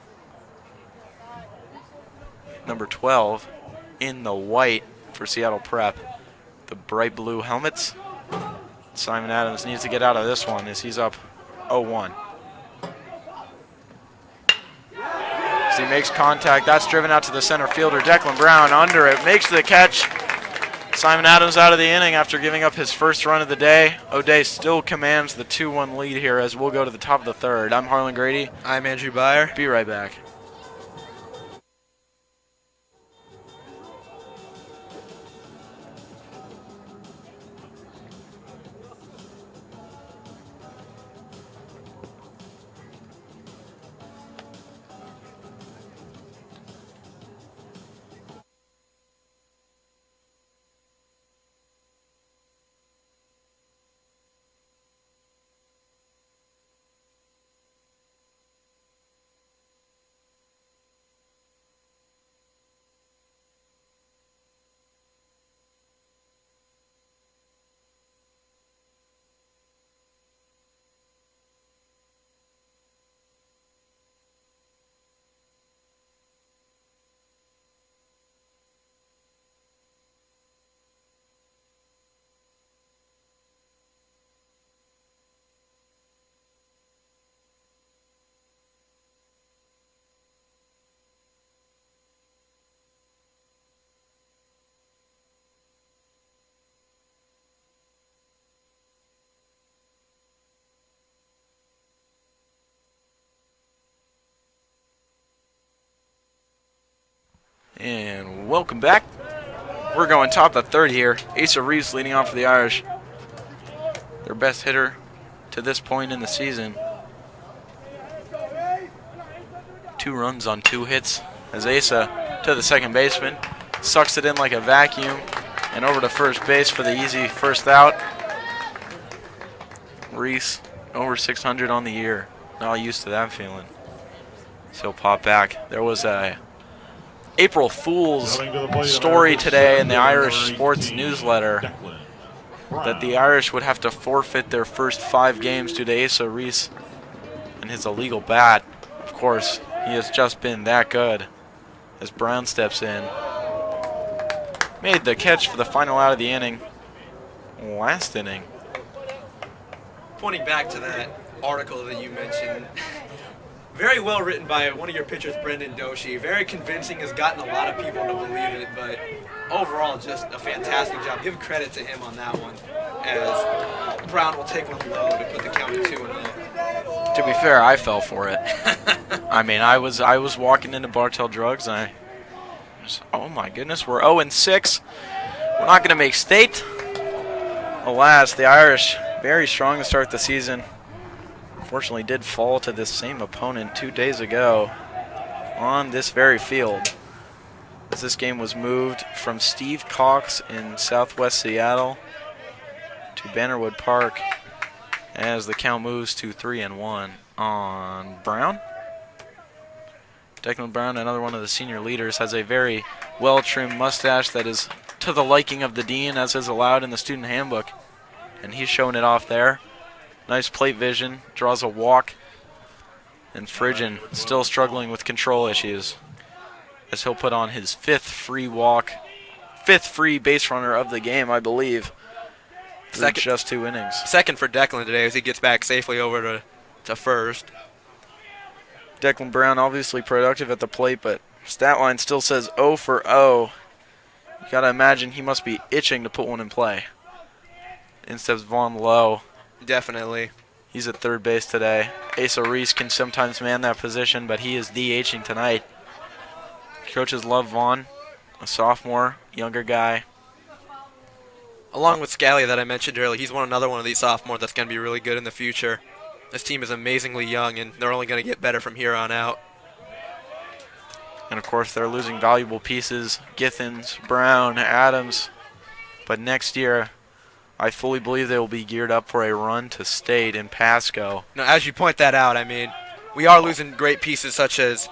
Number 12 in the white for Seattle Prep. The bright blue helmets. Simon Adams needs to get out of this one as he's up 0-1. As he makes contact, that's driven out to the center fielder, Declan Brown, under it, makes the catch. Simon Adams out of the inning after giving up his first run of the day. O'Day still commands the 2-1 lead here as we'll go to the top of the third. I'm Harlan Grady. I'm Andrew Byer. Be right back. And welcome back. We're going top of the third here. Asa Reeves leading off for the Irish. Their best hitter to this point in the season. 2 runs on 2 hits as Asa to the second baseman. Sucks it in like a vacuum. And over to first base for the easy first out. Reese over 600 on the year. Not used to that feeling. So he'll pop back. There was a April Fool's story today in the Irish Sports Newsletter that the Irish would have to forfeit their first 5 games due to Asa Reese and his illegal bat. Of course, he has just been that good as Brown steps in. Made the catch for the final out of the inning. Last inning. Pointing back to that article that you mentioned, very well written by one of your pitchers, Brendan Doshi. Very convincing, has gotten a lot of people to believe it, but overall just a fantastic job. Give credit to him on that one, as Brown will take one low to put the count at 2-0. To be fair, I fell for it. I mean, I was walking into Bartell Drugs, and oh my goodness, we're 0-6. We're not going to make state. Alas, the Irish, very strong to start the season. Unfortunately did fall to this same opponent 2 days ago on this very field, as this game was moved from Steve Cox in southwest Seattle to Bannerwood Park as the count moves to 3-1 on Brown. Declan Brown, another one of the senior leaders, has a very well-trimmed mustache that is to the liking of the dean, as is allowed in the student handbook, and he's showing it off there. Nice plate vision, draws a walk, and Phrygian still struggling with control issues as he'll put on his 5th free walk, 5th free base runner of the game, I believe, through just 2 innings. Second for Declan today as he gets back safely over to first. Declan Brown obviously productive at the plate, but stat line still says 0 for 0. You gotta imagine he must be itching to put one in play. Instead of Vaughn Lowe. Definitely. He's at third base today. Asa Reese can sometimes man that position, but he is DHing tonight. Coaches love Vaughn. a sophomore, younger guy. Along with Scally that I mentioned earlier, he's another one of these sophomores that's going to be really good in the future. This team is amazingly young, and they're only going to get better from here on out. And of course, they're losing valuable pieces, Githens, Brown, Adams. But next year, I fully believe they will be geared up for a run to state in Pasco. Now, as you point that out, I mean, we are losing great pieces such as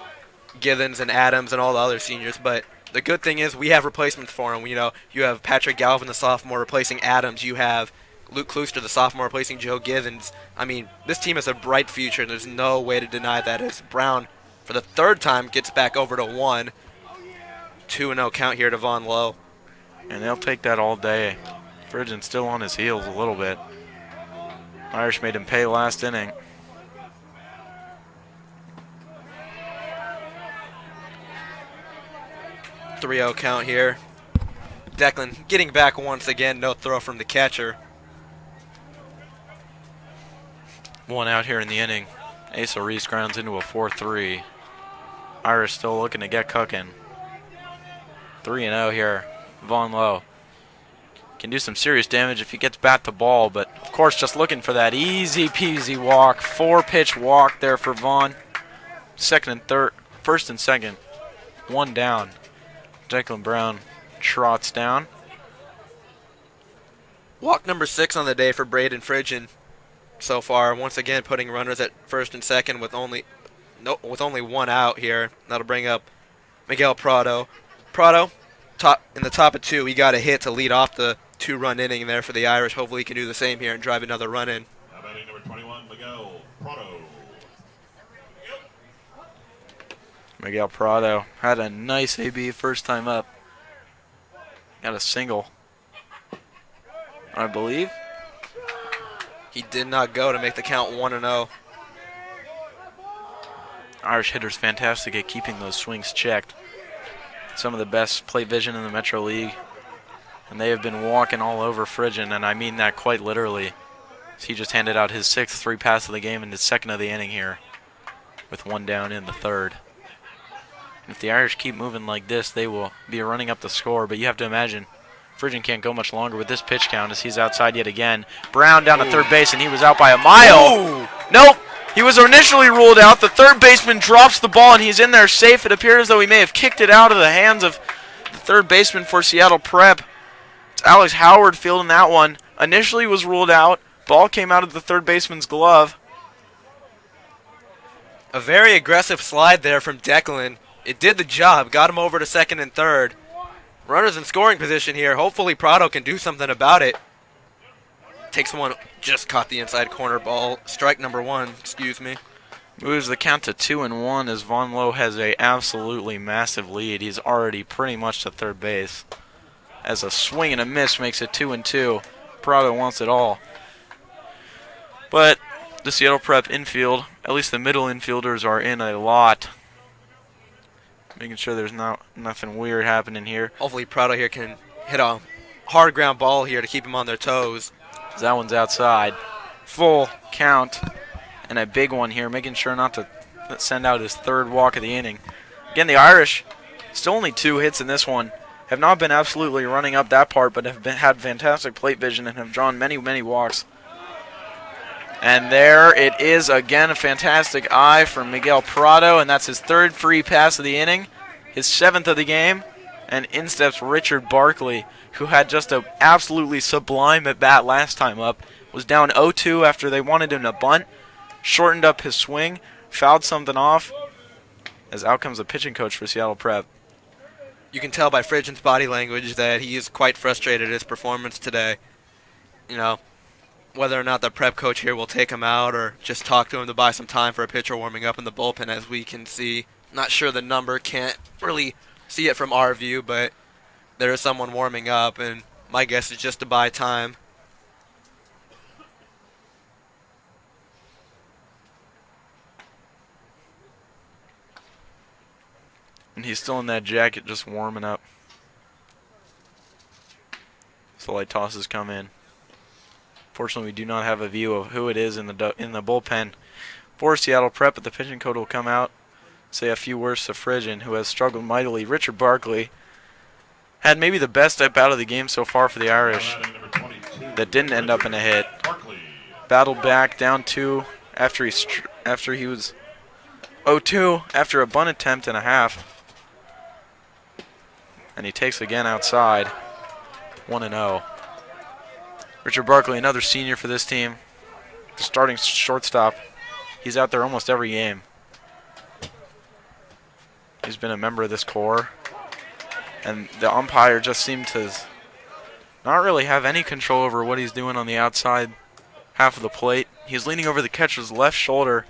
Githens and Adams and all the other seniors, but the good thing is we have replacements for them. You know, you have Patrick Galvin, the sophomore, replacing Adams. You have Luke Klooster, the sophomore, replacing Joe Githens. I mean, this team has a bright future, and there's no way to deny that as Brown, for the third time, gets back over to 1. 2-0 count here to Von Lowe. And they'll take that all day. Virgin's still on his heels a little bit. Irish made him pay last inning. .3-0 count here. Declan getting back once again. No throw from the catcher. One out here in the inning. Asa Reese grounds into a 4-3. Irish still looking to get cooking. 3-0 here. Von Lowe can do some serious damage if he gets bat to ball, but of course just looking for that easy peasy walk. 4-pitch walk there for Vaughn. Second and third, first and second. One down. Declan Brown trots down. Walk number 6 on the day for Braden Fridgen so far. Once again, putting runners at first and second with only one out here. That'll bring up Miguel Prado. Prado, in the top of 2, he got a hit to lead off the 2-run inning there for the Irish. Hopefully he can do the same here and drive another run in. Now batting number 21, Miguel Prado. Miguel Prado had a nice AB first time up. Got a single, I believe. He did not go to make the count 1-0. Irish hitters fantastic at keeping those swings checked. Some of the best plate vision in the Metro League. And they have been walking all over Fridgen, and I mean that quite literally. He just handed out his 6th 3 pass of the game and his 2nd of the inning here, with 1 down in the 3rd. If the Irish keep moving like this, they will be running up the score, but you have to imagine Fridgen can't go much longer with this pitch count as he's outside yet again. Brown down to third base, and he was out by a mile. Ooh. Nope. He was initially ruled out. The third baseman drops the ball, and he's in there safe. It appears as though he may have kicked it out of the hands of the third baseman for Seattle Prep. It's Alex Howard fielding that one. Initially was ruled out. Ball came out of the third baseman's glove. A very aggressive slide there from Declan. It did the job. Got him over to second and third. Runners in scoring position here. Hopefully Prado can do something about it. Takes one, just caught the inside corner ball. Strike number 1, excuse me. Moves the count to 2-1 as Von Lowe has a absolutely massive lead. He's already pretty much to third base. As a swing and a miss makes it 2-2. Prado wants it all. But the Seattle Prep infield, at least the middle infielders, are in a lot. Making sure there's nothing weird happening here. Hopefully Prado here can hit a hard ground ball here to keep them on their toes. That one's outside. Full count. And a big one here, making sure not to send out his 3rd walk of the inning. Again, the Irish, still only 2 hits in this one, have not been absolutely running up that part, but have had fantastic plate vision and have drawn many, many walks. And there it is again, a fantastic eye from Miguel Prado, and that's his 3rd free pass of the inning, his 7th of the game. And in steps Richard Barkley, who had just an absolutely sublime at-bat last time up. Was down 0-2 after they wanted him to bunt, shortened up his swing, fouled something off, as out comes the pitching coach for Seattle Prep. You can tell by Fridgen's body language that he is quite frustrated at his performance today. You know, whether or not the Prep coach here will take him out or just talk to him to buy some time for a pitcher warming up in the bullpen, as we can see. Not sure the number, can't really see it from our view, but there is someone warming up, and my guess is just to buy time. And he's still in that jacket, just warming up. So light tosses come in. Fortunately, we do not have a view of who it is in the bullpen for Seattle Prep, but the pitching coach will come out, say a few words to Fridgen, who has struggled mightily. Richard Barkley had maybe the best step out of the game so far for the Irish that didn't end up in a hit. Battled back down 2 after he was 0-2 after a bunt attempt and a half. And he takes again outside, 1-0. Richard Barkley, another senior for this team, the starting shortstop. He's out there almost every game. He's been a member of this core. And the umpire just seemed to not really have any control over what he's doing on the outside half of the plate. He's leaning over the catcher's left shoulder,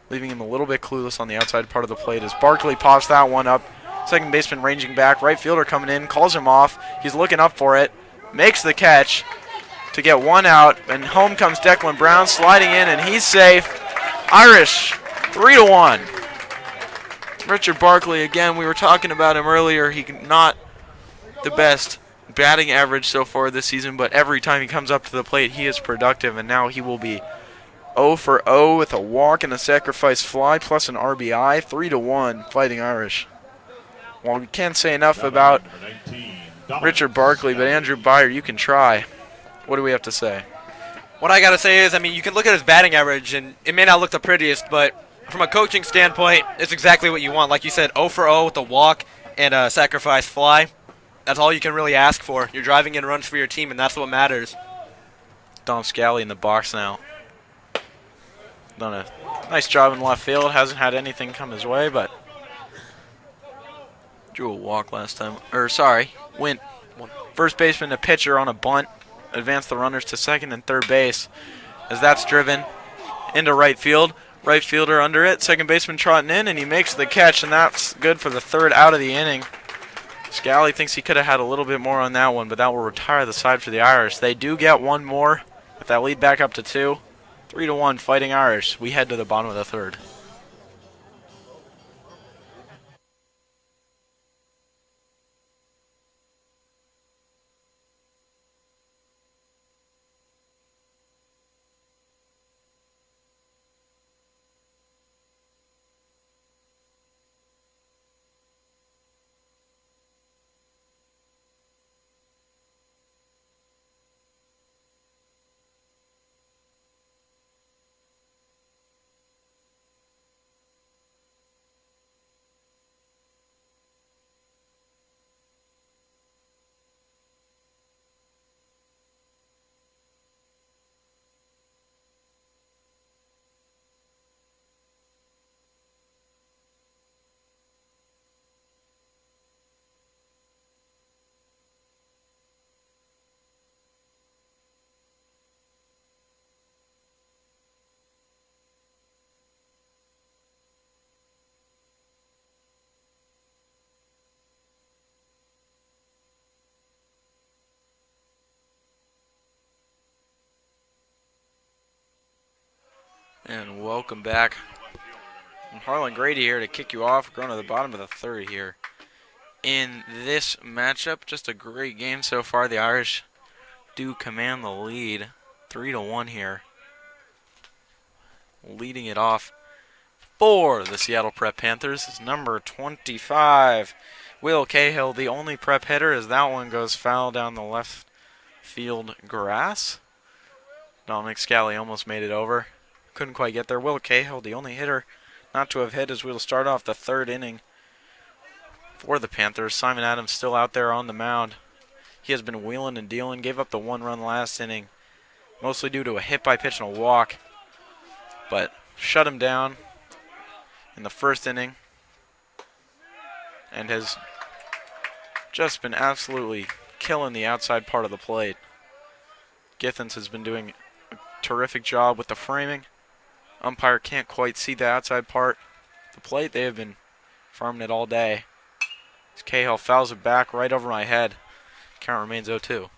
leaving him a little bit clueless on the outside part of the plate as Barkley pops that one up. Second baseman ranging back, right fielder coming in, calls him off. He's looking up for it, makes the catch to get one out, and home comes Declan Brown sliding in, and he's safe. Irish, 3-1. Richard Barkley, again, we were talking about him earlier. He not the best batting average so far this season, but every time he comes up to the plate, he is productive, and now he will be 0 for 0 with a walk and a sacrifice fly plus an RBI, 3-1, Fighting Irish. Well, we can't say enough about Richard Barkley, but Andrew Byer, you can try. What do we have to say? What I got to say is, I mean, you can look at his batting average, and it may not look the prettiest, but from a coaching standpoint, it's exactly what you want. Like you said, 0 for 0 with a walk and a sacrifice fly. That's all you can really ask for. You're driving in runs for your team, and that's what matters. Dom Scally in the box now. Done a nice job in left field. Hasn't had anything come his way, but drew a walk last time. Went first baseman to pitcher on a bunt. Advanced the runners to second and third base as that's driven into right field. Right fielder under it. Second baseman trotting in, and he makes the catch, and that's good for the third out of the inning. Scally thinks he could have had a little bit more on that one, but that will retire the side for the Irish. They do get one more with that lead back up to 2. 3-1, Fighting Irish. We head to the bottom of the third. And welcome back. Harlan Grady here to kick you off. We're going to the bottom of the third here. In this matchup, just a great game so far. The Irish do command the lead. 3-1 here. Leading it off for the Seattle Prep Panthers is number 25, Will Cahill, the only Prep hitter, as that one goes foul down the left field grass. Dominic Scally almost made it over. Couldn't quite get there. Will Cahill, the only hitter not to have hit, as we'll start off the third inning for the Panthers. Simon Adams still out there on the mound. He has been wheeling and dealing. Gave up the one run last inning, mostly due to a hit by pitch and a walk, but shut him down in the first inning and has just been absolutely killing the outside part of the plate. Githens has been doing a terrific job with the framing. Umpire can't quite see the outside part of the plate. They have been farming it all day. As Cahill fouls it back right over my head. Count remains 0-2.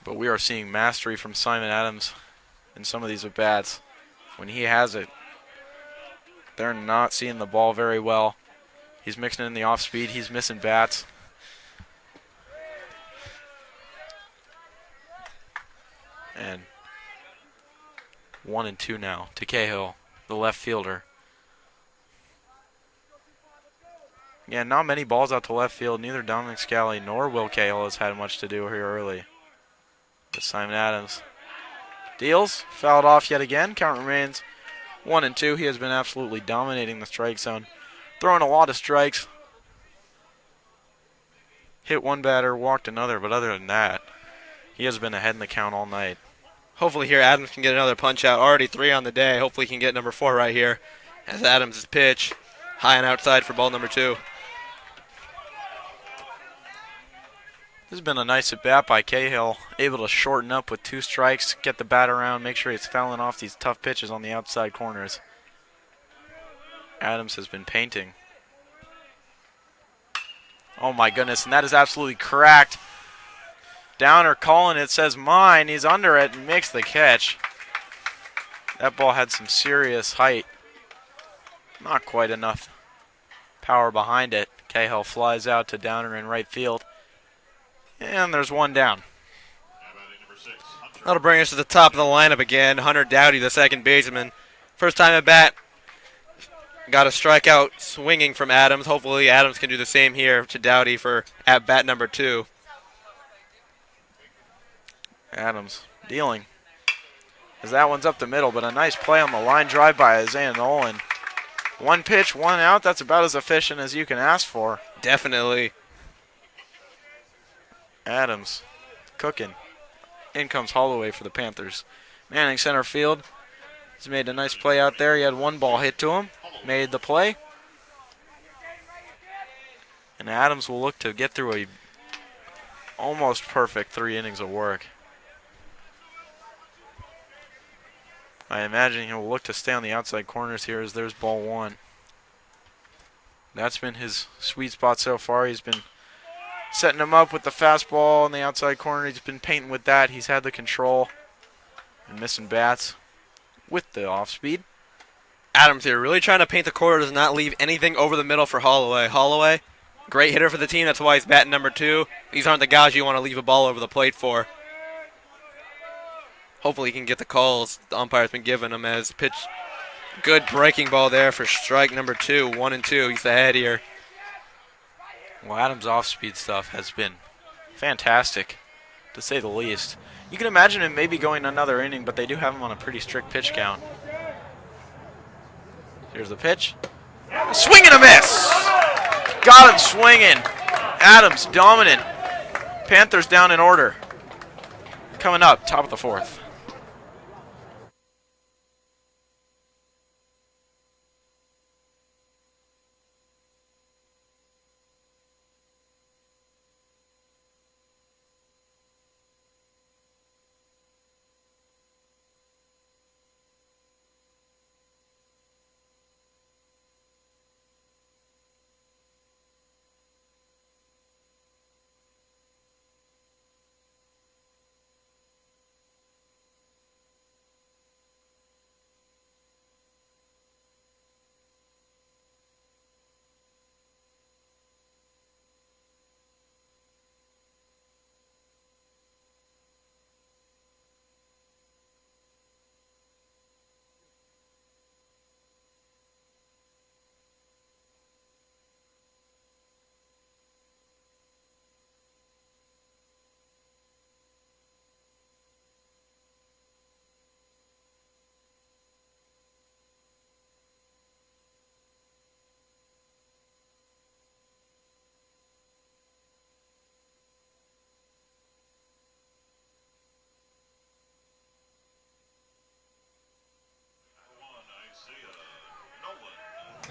But we are seeing mastery from Simon Adams in some of these at-bats. When he has it, they're not seeing the ball very well. He's mixing in the off-speed. He's missing bats. And 1-2 now to Cahill, the left fielder. Yeah, not many balls out to left field. Neither Dominic Scally nor Will Cahill has had much to do here early. But Simon Adams deals, fouled off yet again. Count remains 1-2. He has been absolutely dominating the strike zone, throwing a lot of strikes. Hit one batter, walked another, but other than that, he has been ahead in the count all night. Hopefully here Adams can get another punch out. Already 3 on the day. Hopefully he can get number 4 right here. As Adams' pitch, high and outside for ball number 2. This has been a nice at-bat by Cahill, able to shorten up with 2 strikes, get the bat around, make sure he's fouling off these tough pitches on the outside corners. Adams has been painting. Oh my goodness, and that is absolutely cracked. Downer calling it, says mine. He's under it and makes the catch. That ball had some serious height. Not quite enough power behind it. Cahill flies out to Downer in right field. And there's one down. That'll bring us to the top of the lineup again. Hunter Dowdy, the second baseman. First time at bat. Got a strikeout swinging from Adams. Hopefully Adams can do the same here to Dowdy for at bat number 2. Adams dealing. As that one's up the middle, but a nice play on the line drive by Isaiah Nolan. 1 pitch, 1 out. That's about as efficient as you can ask for. Definitely. Adams cooking. In comes Holloway for the Panthers. Manning center field. He's made a nice play out there. He had 1 ball hit to him. Made the play. And Adams will look to get through a almost perfect 3 innings of work. I imagine he'll look to stay on the outside corners here as there's ball 1. That's been his sweet spot so far. He's been setting him up with the fastball on the outside corner. He's been painting with that. He's had the control and missing bats with the off speed. Adams here really trying to paint the corners, not leave anything over the middle for Holloway. Holloway, great hitter for the team. That's why he's batting number 2. These aren't the guys you want to leave a ball over the plate for. Hopefully he can get the calls the umpire's been giving him as pitch. Good breaking ball there for strike number 2. 1-2. He's ahead here. Well, Adams' off-speed stuff has been fantastic, to say the least. You can imagine him maybe going another inning, but they do have him on a pretty strict pitch count. Here's the pitch. A swing and a miss! Got him swinging. Adams dominant. Panthers down in order. Coming up, top of the 4th.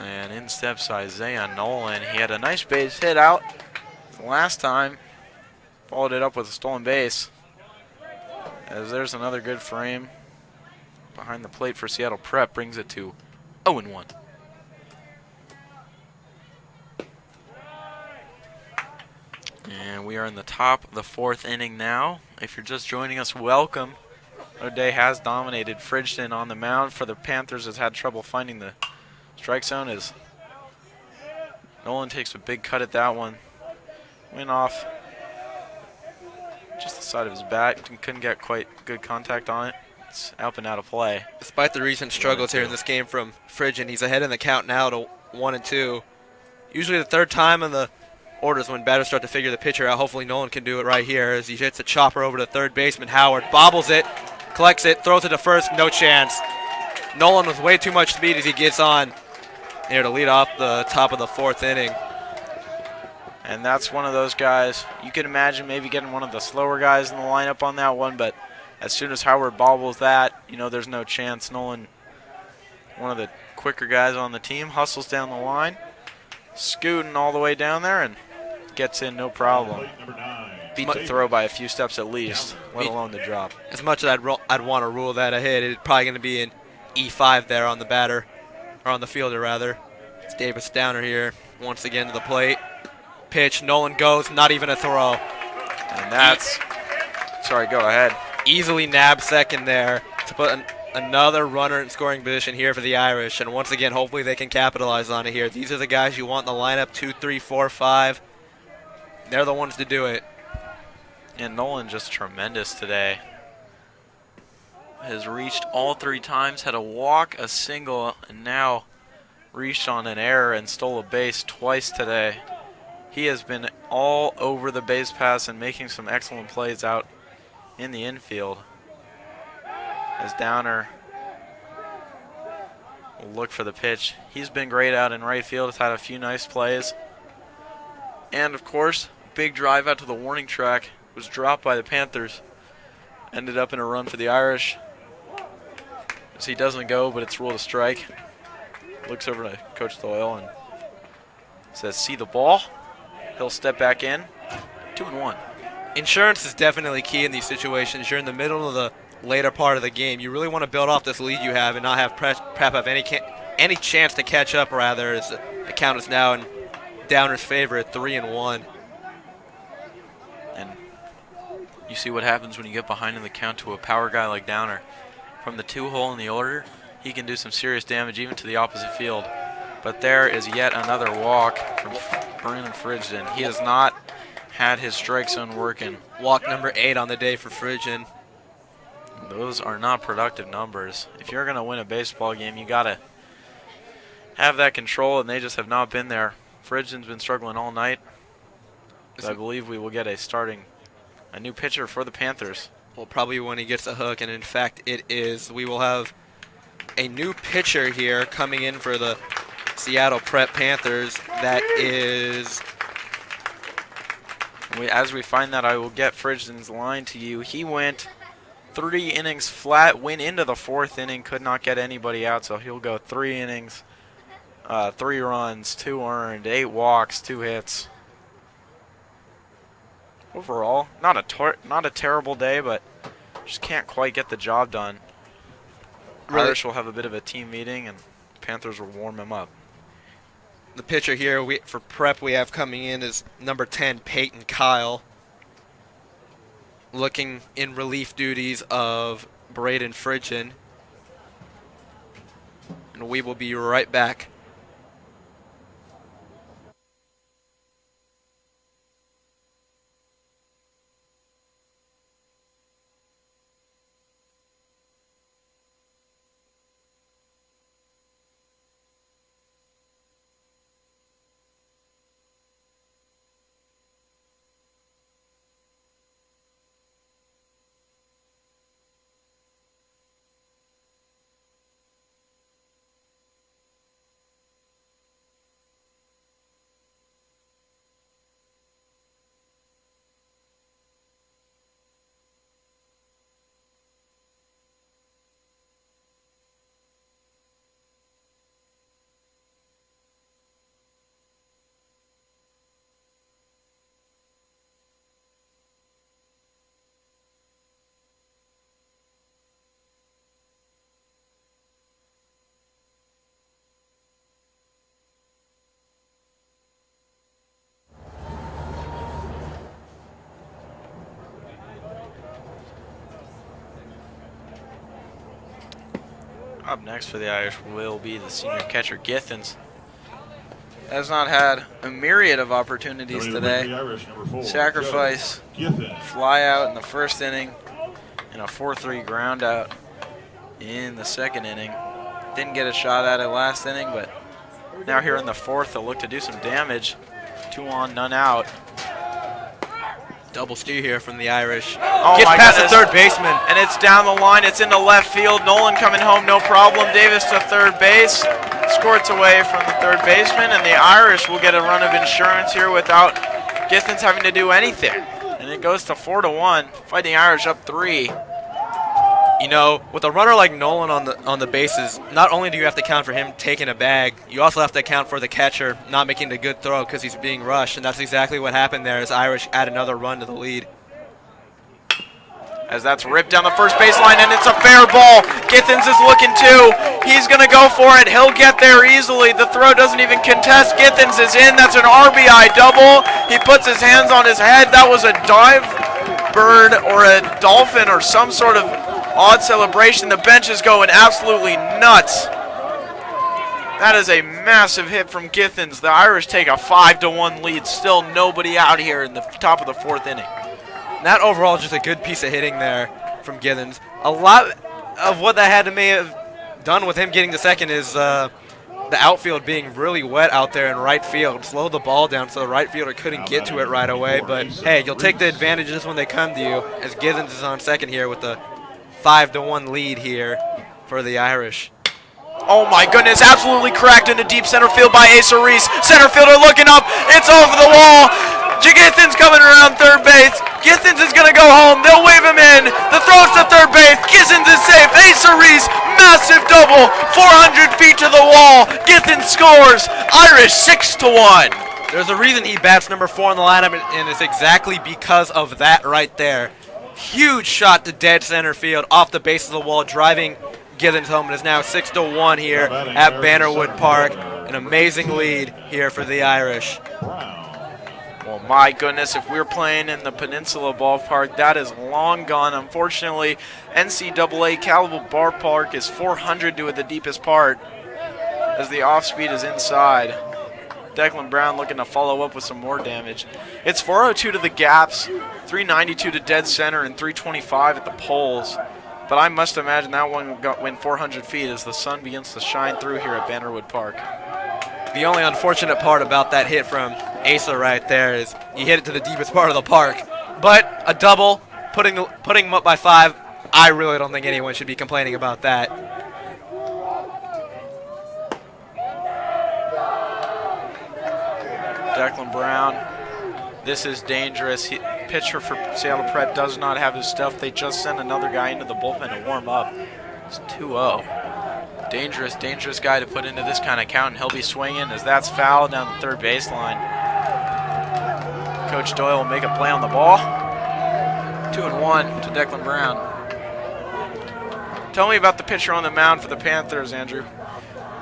And in steps Isaiah Nolan. He had a nice base hit out last time. Followed it up with a stolen base. As there's another good frame behind the plate for Seattle Prep. Brings it to 0-1. And we are in the top of the 4th inning now. If you're just joining us, welcome. O'Day has dominated. Fridgeton on the mound for the Panthers has had trouble finding the strike zone. As Nolan takes a big cut at that one. Went off just the side of his bat. Couldn't get quite good contact on it. It's up and out of play. Despite the recent struggles here in this game from Fridgeton, he's ahead in the count now to 1-2. Usually the third time in the order is when batters start to figure the pitcher out. Hopefully Nolan can do it right here as he hits a chopper over to third baseman Howard. Bobbles it, collects it, throws it to first, no chance. Nolan with way too much speed as he gets on here to lead off the top of the fourth inning. And that's one of those guys, you could imagine maybe getting one of the slower guys in the lineup on that one, but as soon as Howard bobbles that, you know there's no chance. Nolan, one of the quicker guys on the team, hustles down the line, scooting all the way down there and gets in no problem. Beat the throw by a few steps at least, let alone the drop. As much as I'd want to rule that ahead, it's probably going to be an E5 there on the batter, or on the fielder rather. It's Davis Downer here once again to the plate. Pitch, Nolan goes, not even a throw. And that's, sorry, go ahead. Easily nabbed second there to put another runner in scoring position here for the Irish. And once again, hopefully they can capitalize on it here. These are the guys you want in the lineup, 2, 3, 4, 5. They're the ones to do it. And Nolan just tremendous today. Has reached all 3 times, had a walk, a single, and now reached on an error and stole a base twice today. He has been all over the base pass and making some excellent plays out in the infield. As Downer will look for the pitch. He's been great out in right field. Has had a few nice plays. And, of course, big drive out to the warning track was dropped by the Panthers. Ended up in a run for the Irish. As he doesn't go, but it's ruled a strike. Looks over to Coach Doyle and says, see the ball. He'll step back in. 2-1. Insurance is definitely key in these situations. You're in the middle of the later part of the game. You really want to build off this lead you have and not have Prep have any chance to catch up, rather, as the count is now in Downer's favor at 3-1. And you see what happens when you get behind in the count to a power guy like Downer. From the 2-hole in the order, he can do some serious damage even to the opposite field. But there is yet another walk from Brandon Fridgen. He has not had his strike zone working. Walk number 8 on the day for Fridgen. Those are not productive numbers. If you're going to win a baseball game, you got to have that control, and they just have not been there. Fridgen's been struggling all night. I believe we will get a new pitcher for the Panthers. Well, probably when he gets a hook, and in fact it is. We will have a new pitcher here coming in for the Seattle Prep Panthers. That is... As we find that, I will get Fridgen's line to you. He went 3 innings flat, went into the 4th inning, could not get anybody out, so he'll go 3 innings, 3 runs, 2 earned, 8 walks, 2 hits. Overall, not a terrible day, but just can't quite get the job done. Really? Irish will have a bit of a team meeting, and Panthers will warm him up. The pitcher here for Prep we have coming in is number 10, Peyton Kyle. Looking in relief duties of Braden Fridgen. And we will be right back. Up next for the Irish will be the senior catcher, Githens. Has not had a myriad of opportunities today. Sacrifice, fly out in the 1st inning, and a 4-3 ground out in the 2nd inning. Didn't get a shot at it last inning, but Now here in the fourth, they'll look to do some damage. 2 on, none out. Double steal here from the Irish. Oh, Gets my past goodness. the third baseman. And it's down the line. It's into left field. Nolan coming home, no problem. Davis to third base. Squirts away from the third baseman, and the Irish will get a run of insurance here without Githens having to do anything. And it goes to 4-1. Fighting Irish up 3. You know, with a runner like Nolan on the bases, not only do you have to account for him taking a bag, you also have to account for the catcher not making a good throw because he's being rushed, and that's exactly what happened there as Irish add another run to the lead. As that's ripped down the first baseline, and it's a fair ball. Githens is looking too. He's going to go for it. He'll get there easily. The throw doesn't even contest. Githens is in. That's an RBI double. He puts his hands on his head. That was a dive bird or a dolphin or some sort of odd celebration. The bench is going absolutely nuts. That is a massive hit from Githens. The Irish take a 5-1 lead. Still nobody out here in the top of the fourth inning. And that overall is just a good piece of hitting there from Githens. A lot of what that may have done with him getting to second is the outfield being really wet out there in right field. Slowed the ball down so the right fielder couldn't get to it right away. But, hey, you'll take the advantages when they come to you as Githens is on second here with the 5-1 lead here for the Irish. Oh my goodness, absolutely cracked into deep center field by Asa Reese. Center fielder looking up, it's over the wall. Githens coming around third base. Githens is going to go home. They'll wave him in. The throw's to third base. Githens is safe. Asa Reese, massive double. 400 feet to the wall. Githens scores. Irish 6-1. There's a reason he bats number 4 in the lineup, and it's exactly because of that right there. Huge shot to dead center field off the base of the wall, driving Githens home. It is now 6-1 here at Bannerwood Park. An amazing lead here for the Irish. Well, my goodness, if we were playing in the Peninsula Ballpark, that is long gone. Unfortunately, NCAA Caliber Ballpark is 400 to the deepest part as the off-speed is inside. Declan Brown looking to follow up with some more damage. It's 402 to the gaps, 392 to dead center, and 325 at the poles. But I must imagine that one went 400 feet as the sun begins to shine through here at Bannerwood Park. The only unfortunate part about that hit from Asa right there is he hit it to the deepest part of the park. But a double, putting him up by 5, I really don't think anyone should be complaining about that. Declan Brown, this is dangerous. Pitcher for Seattle Prep does not have his stuff. They just sent another guy into the bullpen to warm up. It's 2-0. Dangerous, dangerous guy to put into this kind of count, and he'll be swinging as that's foul down the third baseline. Coach Doyle will make a play on the ball. 2-1 to Declan Brown. Tell me about the pitcher on the mound for the Panthers, Andrew.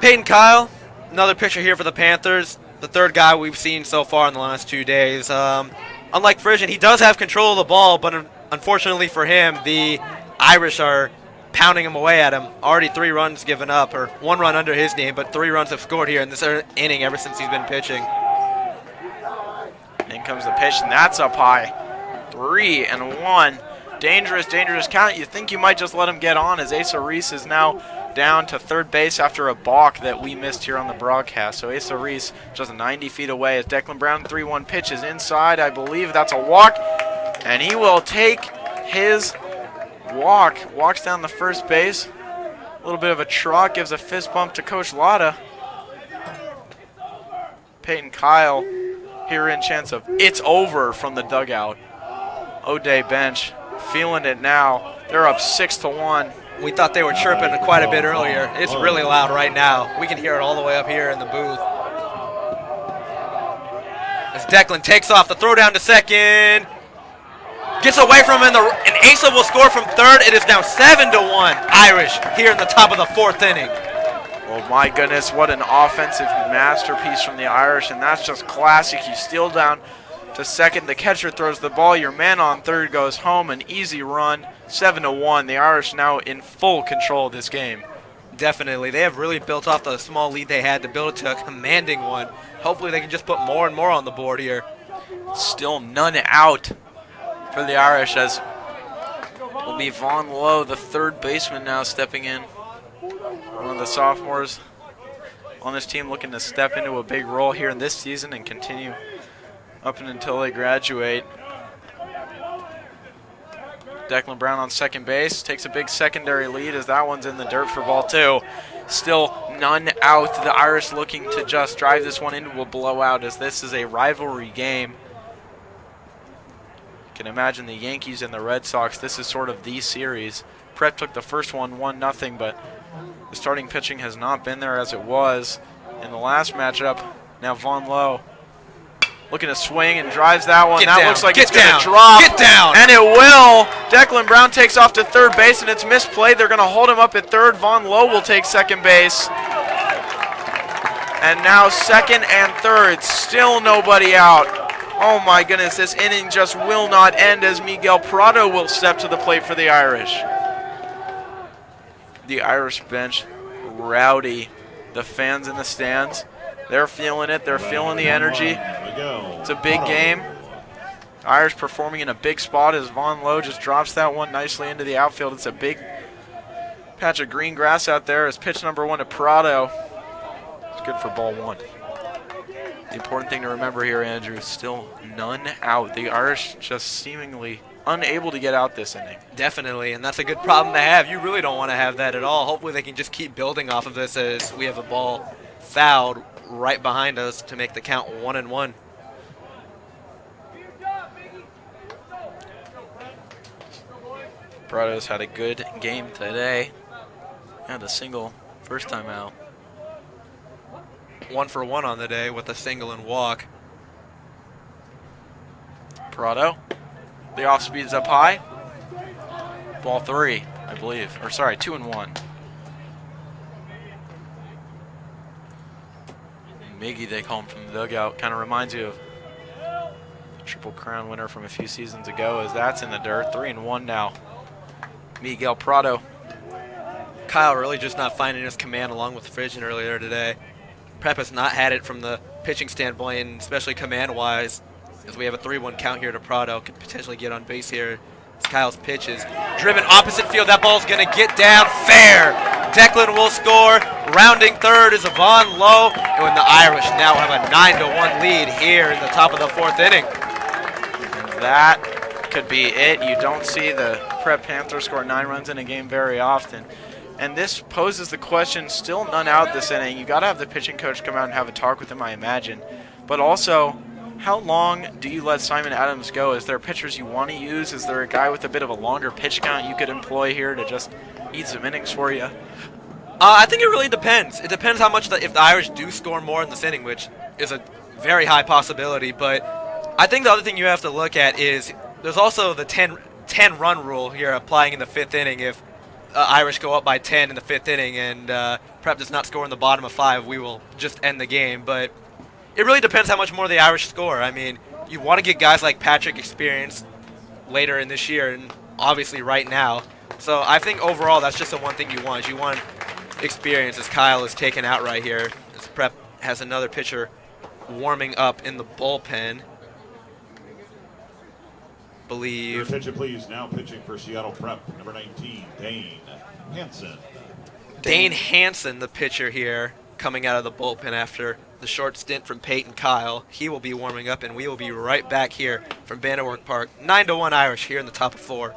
Peyton Kyle, another pitcher here for the Panthers. The third guy we've seen so far in the last 2 days. Unlike Frisian, he does have control of the ball, but unfortunately for him, the Irish are pounding him away at him. Already 3 runs given up, or 1 run under his name, but 3 runs have scored here in this inning ever since he's been pitching. In comes the pitch, and that's up high. 3-1. Dangerous, dangerous count. You think you might just let him get on as Asa Reese is now down to third base after a balk that we missed here on the broadcast. So Asa Reese just 90 feet away as Declan Brown 3-1 pitches inside. I believe that's a walk, and he will take his walk. Walks down the first base. A little bit of a trot, gives a fist bump to Coach Lotta. Peyton Kyle here in chance of it's over from the dugout. O'Day bench feeling it now. They're up 6-1. We thought they were chirping quite a bit earlier. It's really loud right now. We can hear it all the way up here in the booth. As Declan takes off the throw down to second. Gets away from him, and Asa will score from third. It is now 7-1 Irish here in the top of the 4th inning. Oh my goodness, what an offensive masterpiece from the Irish, and that's just classic. You steal down to second, the catcher throws the ball, your man on third goes home, an easy run, 7-1. The Irish now in full control of this game. Definitely. They have really built off the small lead they had to build it to a commanding one. Hopefully they can just put more and more on the board here. Still none out for the Irish as will be Vaughn Lowe, the third baseman now stepping in. One of the sophomores on this team looking to step into a big role here in this season and continue up and until they graduate. Declan Brown on second base takes a big secondary lead as that one's in the dirt for ball 2. Still none out. The Irish looking to just drive this one into a blowout as this is a rivalry game. You can imagine the Yankees and the Red Sox. This is sort of the series. Prep took the first one 1-0, but the starting pitching has not been there as it was in the last matchup. Now Von Lowe looking to swing and drives that one. That looks like it's going to drop. Get down. And it will. Declan Brown takes off to third base, and it's misplayed. They're going to hold him up at third. Von Lowe will take second base. And now second and third. Still nobody out. Oh, my goodness. This inning just will not end as Miguel Prado will step to the plate for the Irish. The Irish bench rowdy. The fans in the stands, they're feeling it. They're feeling the energy. It's a big game. Irish performing in a big spot as Von Lowe just drops that one nicely into the outfield. It's a big patch of green grass out there as pitch number 1 to Prado. It's good for ball 1. The important thing to remember here, Andrew, still none out. The Irish just seemingly unable to get out this inning. Definitely, and that's a good problem to have. You really don't want to have that at all. Hopefully they can just keep building off of this as we have a ball fouled right behind us to make the count 1-1. Prado's had a good game today. Had a single first time out. 1 for 1 on the day with a single and walk. Prado. The off speed is up high. Ball 3, I believe. Or sorry, 2-1. Miggy, they call him from the dugout. Kind of reminds you of the Triple Crown winner from a few seasons ago as that's in the dirt. 3-1 now. Miguel Prado. Kyle really just not finding his command along with Frigian earlier today. Prep has not had it from the pitching standpoint, and especially command-wise, as we have a 3-1 count here to Prado. Could potentially get on base here as Kyle's pitch is driven opposite field. That ball's going to get down fair. Declan will score. Rounding third is Von Lowe. And the Irish now have a 9-1 lead here in the top of the 4th inning. And that could be it. You don't see the Prep Panthers score 9 runs in a game very often. And this poses the question, still none out this inning. You got to have the pitching coach come out and have a talk with him, I imagine. But also, how long do you let Simon Adams go? Is there pitchers you want to use? Is there a guy with a bit of a longer pitch count you could employ here to just eat some innings for you? I think it really depends. It depends how much if the Irish do score more in this inning, which is a very high possibility. But I think the other thing you have to look at is there's also the 10-run rule here applying in the 5th inning. If Irish go up by 10 in the 5th inning and Prep does not score in the bottom of 5, we will just end the game. But it really depends how much more the Irish score. I mean, you want to get guys like Patrick experience later in this year and obviously right now. So I think overall that's just the one thing you want. You want experience as Kyle is taken out right here. As Prep has another pitcher warming up in the bullpen. Believe. Your pitcher, please. Now pitching for Seattle Prep, number 19, Dane Hansen. Dane Hansen, the pitcher here, coming out of the bullpen after the short stint from Peyton Kyle. He will be warming up, and we will be right back here from Bannerwood Park. 9-1 Irish here in the top of 4.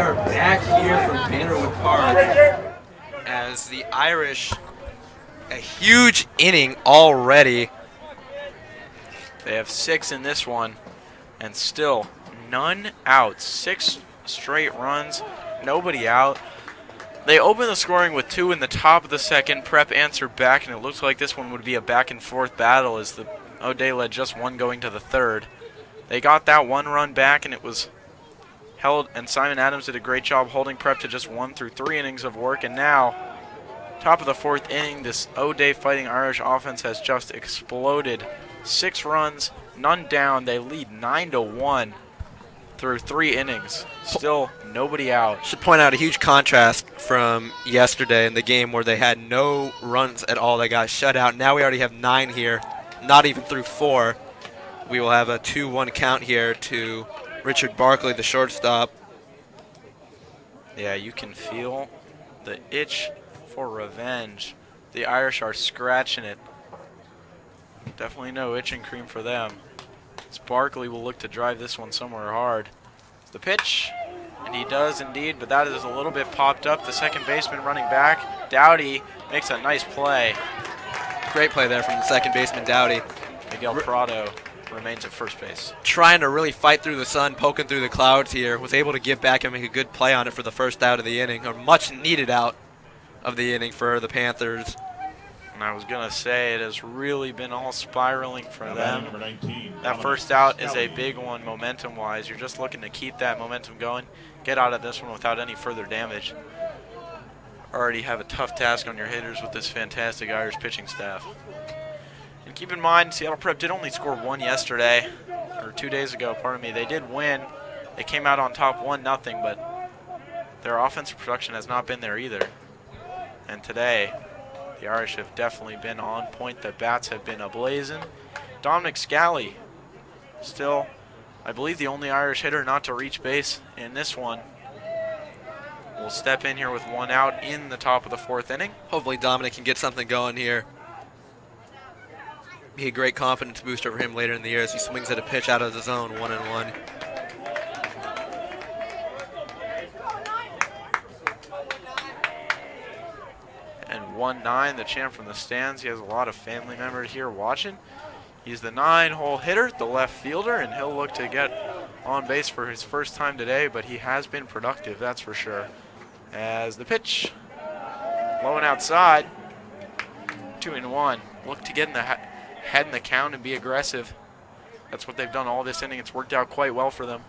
are back here from Bannerwood Park. As the Irish, a huge inning already. They have 6 in this one, and still none out. 6 straight runs, nobody out. They open the scoring with 2 in the top of the second. Prep answered back, and it looks like this one would be a back-and-forth battle as the O'Day led just 1 going to the third. They got that 1 run back, and it was held, and Simon Adams did a great job holding Prep to just 1 through 3 innings of work, and now, top of the 4th inning, this O'Day Fighting Irish offense has just exploded. 6 runs, none down. They lead 9-1 through 3 innings. Still nobody out. Should point out a huge contrast from yesterday in the game where they had no runs at all. They got shut out. Now we already have 9 here, not even through 4. We will have a 2-1 count here to Richard Barkley, the shortstop. Yeah, you can feel the itch for revenge. The Irish are scratching it. Definitely no itching cream for them. As Barkley will look to drive this one somewhere hard. It's the pitch, and he does indeed, but that is a little bit popped up. The second baseman running back. Dowdy makes a nice play. Great play there from the second baseman, Dowdy. Miguel Prado remains at first base. Trying to really fight through the sun, poking through the clouds here. Was able to get back and make a good play on it for the first out of the inning, or much needed out of the inning for the Panthers. And I was going to say, it has really been all spiraling for them. Number 19, that first out is a big one momentum-wise. You're just looking to keep that momentum going, get out of this one without any further damage. Already have a tough task on your hitters with this fantastic Irish pitching staff. And keep in mind, Seattle Prep did only score 1 yesterday, or 2 days ago, pardon me. They did win. They came out on top 1-0, but their offensive production has not been there either. And today, the Irish have definitely been on point. The bats have been ablazing. Dominic Scally, still, I believe, the only Irish hitter not to reach base in this one, will step in here with 1 out in the top of the 4th inning. Hopefully Dominic can get something going here. Be a great confidence booster for him later in the year as he swings at a pitch out of the zone, 1-1. And 1-9, the chant from the stands. He has a lot of family members here watching. He's the 9-hole hitter, the left fielder, and he'll look to get on base for his first time today, but he has been productive, that's for sure. As the pitch, low and outside, 2-1. Look to get in the head in the count and be aggressive. That's what they've done all this inning. It's worked out quite well for them.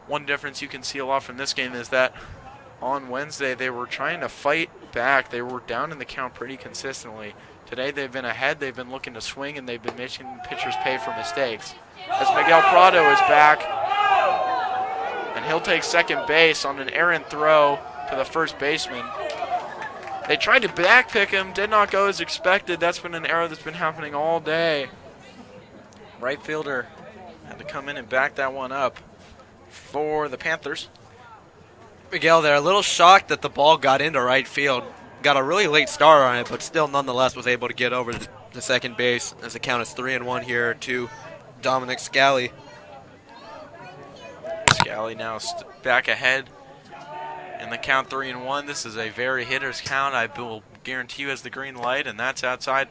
One difference you can see a lot from this game is that on Wednesday they were trying to fight back. They were down in the count pretty consistently. Today they've been ahead, they've been looking to swing, and they've been making pitchers pay for mistakes. As Miguel Prado is back, and he'll take second base on an errant throw to the first baseman. They tried to back pick him, did not go as expected. That's been an error that's been happening all day. Right fielder had to come in and back that one up for the Panthers. Miguel, they're a little shocked that the ball got into right field. Got a really late start on it, but still nonetheless was able to get over to second base as the count is 3-1 here to Dominic Scally. Scally now back ahead in the count 3-1. This is a very hitter's count. I will guarantee you has the green light, and that's outside.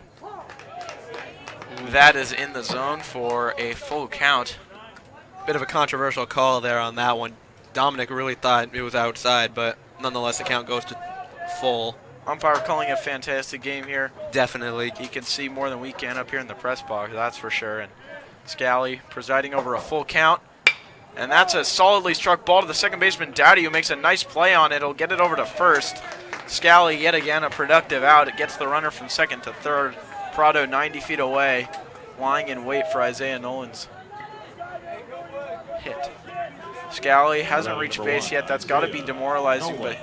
That is in the zone for a full count. Bit of a controversial call there on that one. Dominic really thought it was outside, but nonetheless the count goes to full. Umpire calling a fantastic game here. Definitely. You can see more than we can up here in the press box, that's for sure. And Scally presiding over a full count. And that's a solidly struck ball to the second baseman, Dowdy, who makes a nice play on it. He'll get it over to first. Scally, yet again, a productive out. It gets the runner from second to third. Prado 90 feet away, lying in wait for Isaiah Nolan's hit. Scally hasn't reached base yet. That's got to be demoralizing, but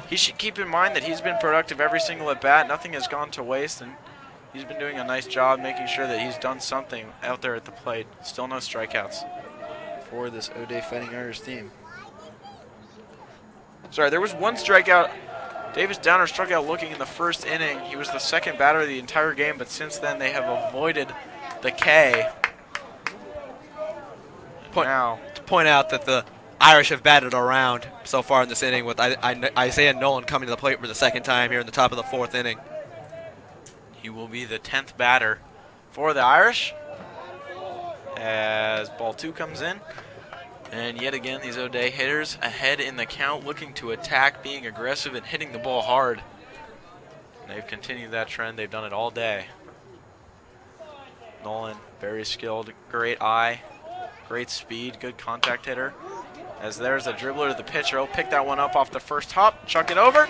he should keep in mind that he's been productive every single at-bat. Nothing has gone to waste, and he's been doing a nice job making sure that he's done something out there at the plate. Still no strikeouts for this O'Day Fighting Irish team. Sorry, there was one strikeout. Davis Downer struck out looking in the first inning. He was the second batter of the entire game, but since then they have avoided the K. To point out that the Irish have batted around so far in this inning with Isaiah Nolan coming to the plate for the second time here in the top of the 4th inning. He will be the 10th batter for the Irish as ball 2 comes in. And yet again, these O'Day hitters ahead in the count, looking to attack, being aggressive, and hitting the ball hard. And they've continued that trend. They've done it all day. Nolan, very skilled, great eye, great speed, good contact hitter. As there's a dribbler to the pitcher. He'll pick that one up off the first hop, chuck it over.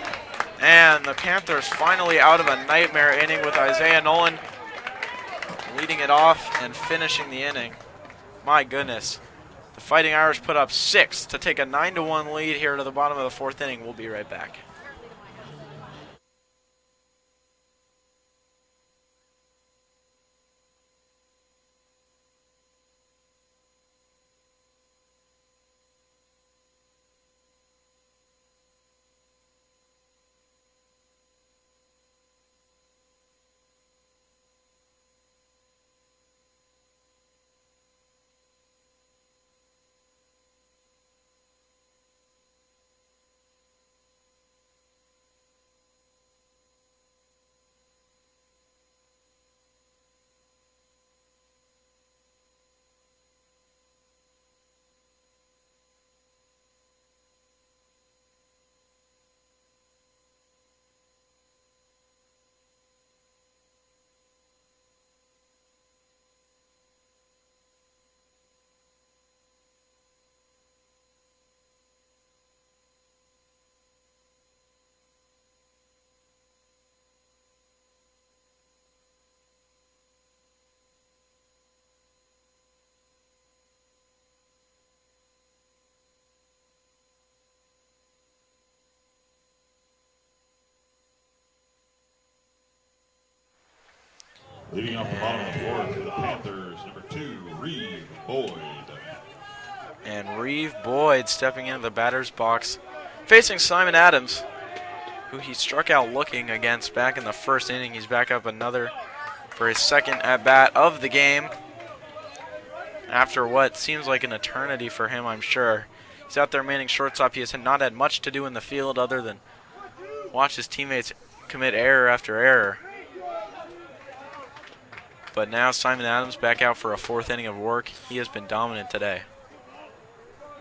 And the Panthers finally out of a nightmare inning with Isaiah Nolan leading it off and finishing the inning. My goodness. The Fighting Irish put up 6 to take a 9-1 lead here to the bottom of the 4th inning. We'll be right back. Leading off the bottom of the 4th for the Panthers, number 2, Reeve Boyd. And Reeve Boyd stepping into the batter's box, facing Simon Adams, who he struck out looking against back in the 1st inning. He's back up another for his 2nd at-bat of the game. After what seems like an eternity for him, I'm sure. He's out there manning shortstop. He has not had much to do in the field other than watch his teammates commit error after error. But now Simon Adams back out for a 4th inning of work. He has been dominant today.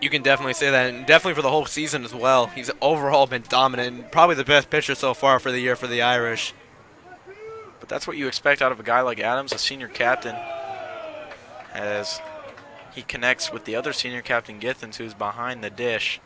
You can definitely say that, and definitely for the whole season as well. He's overall been dominant, and probably the best pitcher so far for the year for the Irish. But that's what you expect out of a guy like Adams, a senior captain, as he connects with the other senior captain, Githens, who's behind the dish.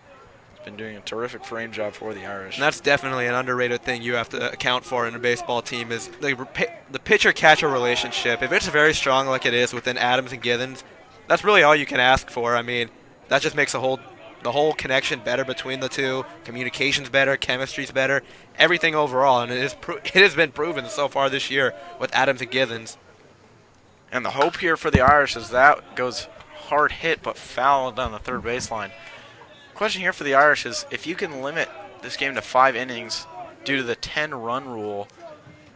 He's been doing a terrific frame job for the Irish. And that's definitely an underrated thing you have to account for in a baseball team is the pitcher-catcher relationship. If it's very strong like it is within Adams and Githens, that's really all you can ask for. I mean, that just makes the whole connection better between the two. Communication's better, chemistry's better, everything overall. And it has been proven so far this year with Adams and Githens. And the hope here for the Irish is that goes hard hit but foul down the 3rd baseline. Question here for the Irish is if you can limit this game to 5 innings due to the 10-run rule,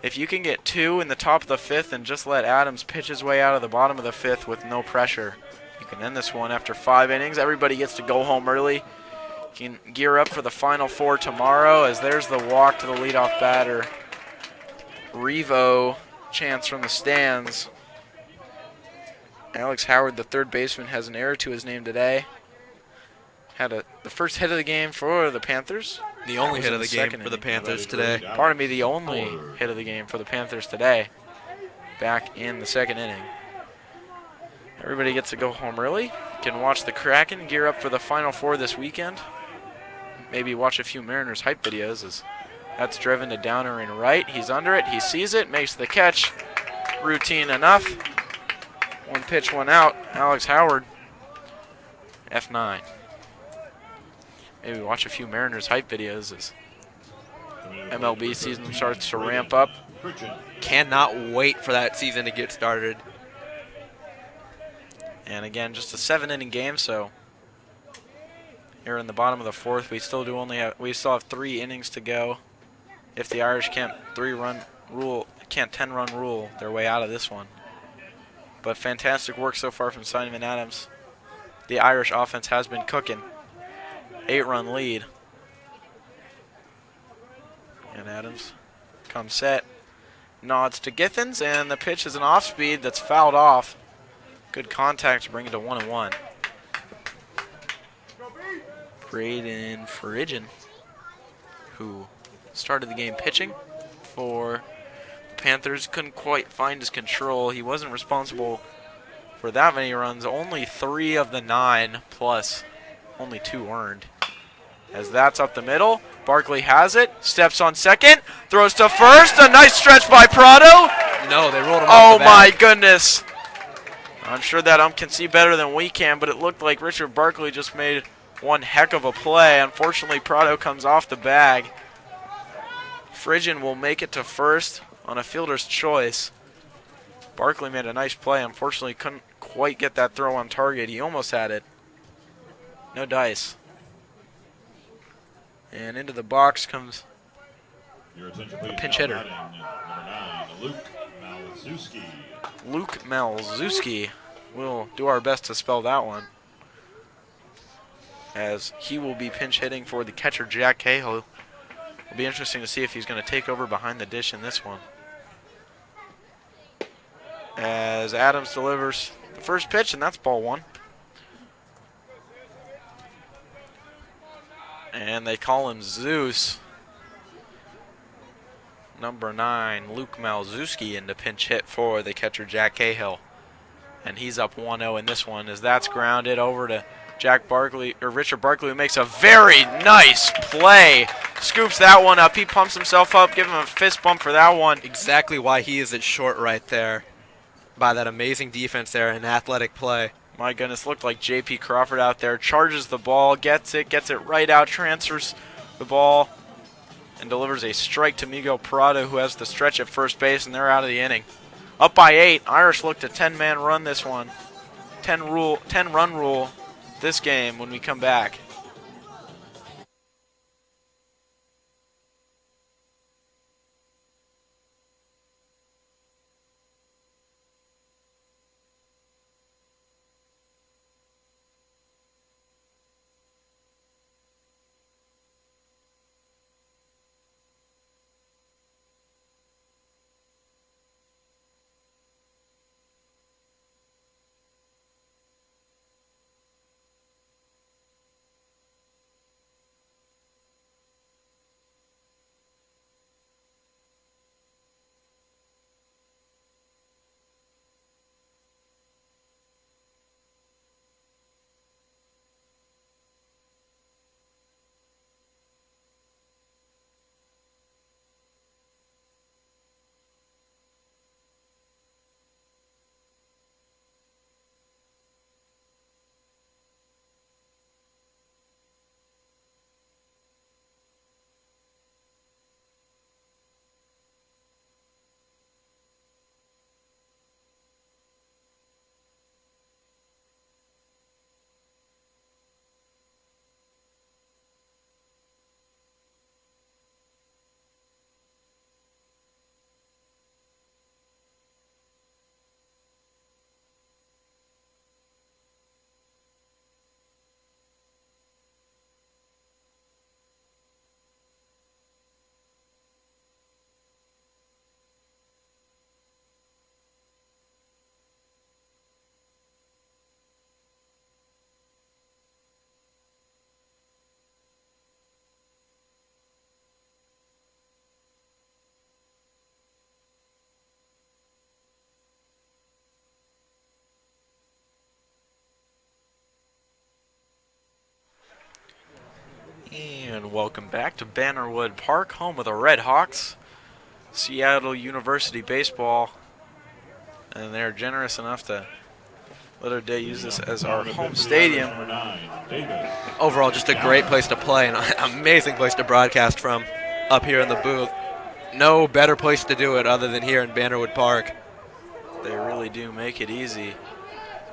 if you can get 2 in the top of the 5th and just let Adams pitch his way out of the bottom of the 5th with no pressure, you can end this one after 5 innings. Everybody gets to go home early. You can gear up for the final 4 tomorrow as there's the walk to the leadoff batter. Revo chants from the stands. Alex Howard, the 3rd baseman, has an error to his name today. Had the first hit of the game for the Panthers. The only hit of the game for the Panthers today. Pardon me, the only hit of the game for the Panthers today. Back in the 2nd inning. Everybody gets to go home early. Can watch the Kraken gear up for the Final 4 this weekend. Maybe watch a few Mariners hype videos as that's driven to Downer in right. He's under it. He sees it, makes the catch. Routine enough. 1 pitch, 1 out. Alex Howard, F9. Maybe watch a few Mariners hype videos as MLB season starts to ramp up. Cannot wait for that season to get started. And again, just a 7-inning game, so here in the bottom of the 4th, we still have 3 innings to go. If the Irish can't 10-run rule their way out of this one. But fantastic work so far from Simon Adams. The Irish offense has been cooking. 8-run lead. And Adams comes set, nods to Githens, and the pitch is an off-speed that's fouled off. Good contact to bring it to 1-1. Braden Fridgen, who started the game pitching for the Panthers, couldn't quite find his control. He wasn't responsible for that many runs, only 3 of the 9, plus only 2 earned. As that's up the middle, Barkley has it, steps on second, throws to first, a nice stretch by Prado. No, they rolled him Oh off the my bag. goodness. I'm sure that ump can see better than we can, but it looked like Richard Barkley just made one heck of a play. Unfortunately, Prado comes off the bag. Fridgen will make it to first on a fielder's choice. Barkley made a nice play. Unfortunately, couldn't quite get that throw on target. He almost had it. No dice. And into the box comes Your attention, please. pinch Now hitter. batting, number 9, Luke Malzewski. Luke Malzewski. We'll do our best to spell that one, as he will be pinch hitting for the catcher, Jack Cahill. It'll be interesting to see if he's going to take over behind the dish in this one. As Adams delivers the first pitch, and that's ball 1. And they call him Zeus. Number 9, Luke Malzewski, into pinch hit for the catcher, Jack Cahill. And he's up 1-0 in this one, as that's grounded over to Richard Barkley, who makes a very nice play. Scoops that one up. He pumps himself up. Give him a fist bump for that one. Exactly why he is at short right there. By that amazing defense there and athletic play. My goodness, looked like J.P. Crawford out there. Charges the ball, gets it right out, transfers the ball, and delivers a strike to Miguel Prado, who has the stretch at first base, and they're out of the inning. Up by 8. Irish look to 10-man run this one. 10-run rule this game when we come back. And welcome back to Bannerwood Park, home of the Red Hawks, Seattle University baseball. And they're generous enough to let our day use this as our home stadium. Number 9, Davis. Overall, just a great place to play and an amazing place to broadcast from up here in the booth. No better place to do it other than here in Bannerwood Park. They really do make it easy.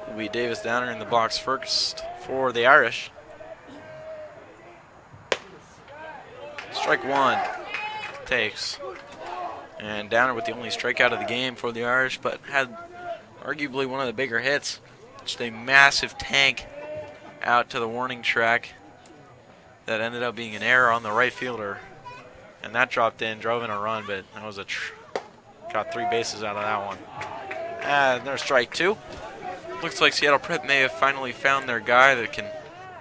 Will be Davis Downer in the box first for the Irish. Strike 1 takes. And Downer with the only strikeout of the game for the Irish, but had arguably one of the bigger hits. Just a massive tank out to the warning track. that ended up being an error on the right fielder. And that dropped in, drove in a run, but that was got 3 bases out of that one. And there's strike 2. Looks like Seattle Prep may have finally found their guy that can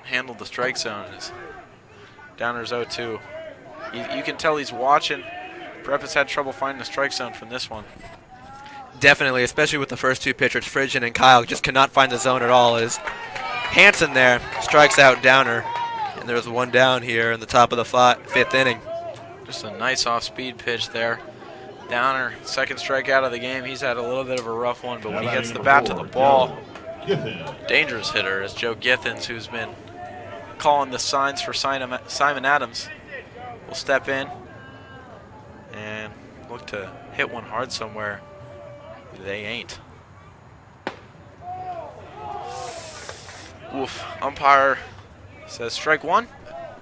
handle the strike zone. Downers 0-2. You can tell he's watching. Prep has had trouble finding the strike zone from this one. Definitely, especially with the first 2 pitchers, Frigian and Kyle, just could not find the zone at all. As Hansen there strikes out Downer, and there's 1 down here in the top of the 5th inning. Just a nice off-speed pitch there. Downer, second strikeout of the game. He's had a little bit of a rough one, but when he gets the bat to the ball, dangerous hitter is Joe Githens, who's been calling the signs for Simon Adams. Will step in and look to hit one hard somewhere. They ain't. Oof. Umpire says strike 1,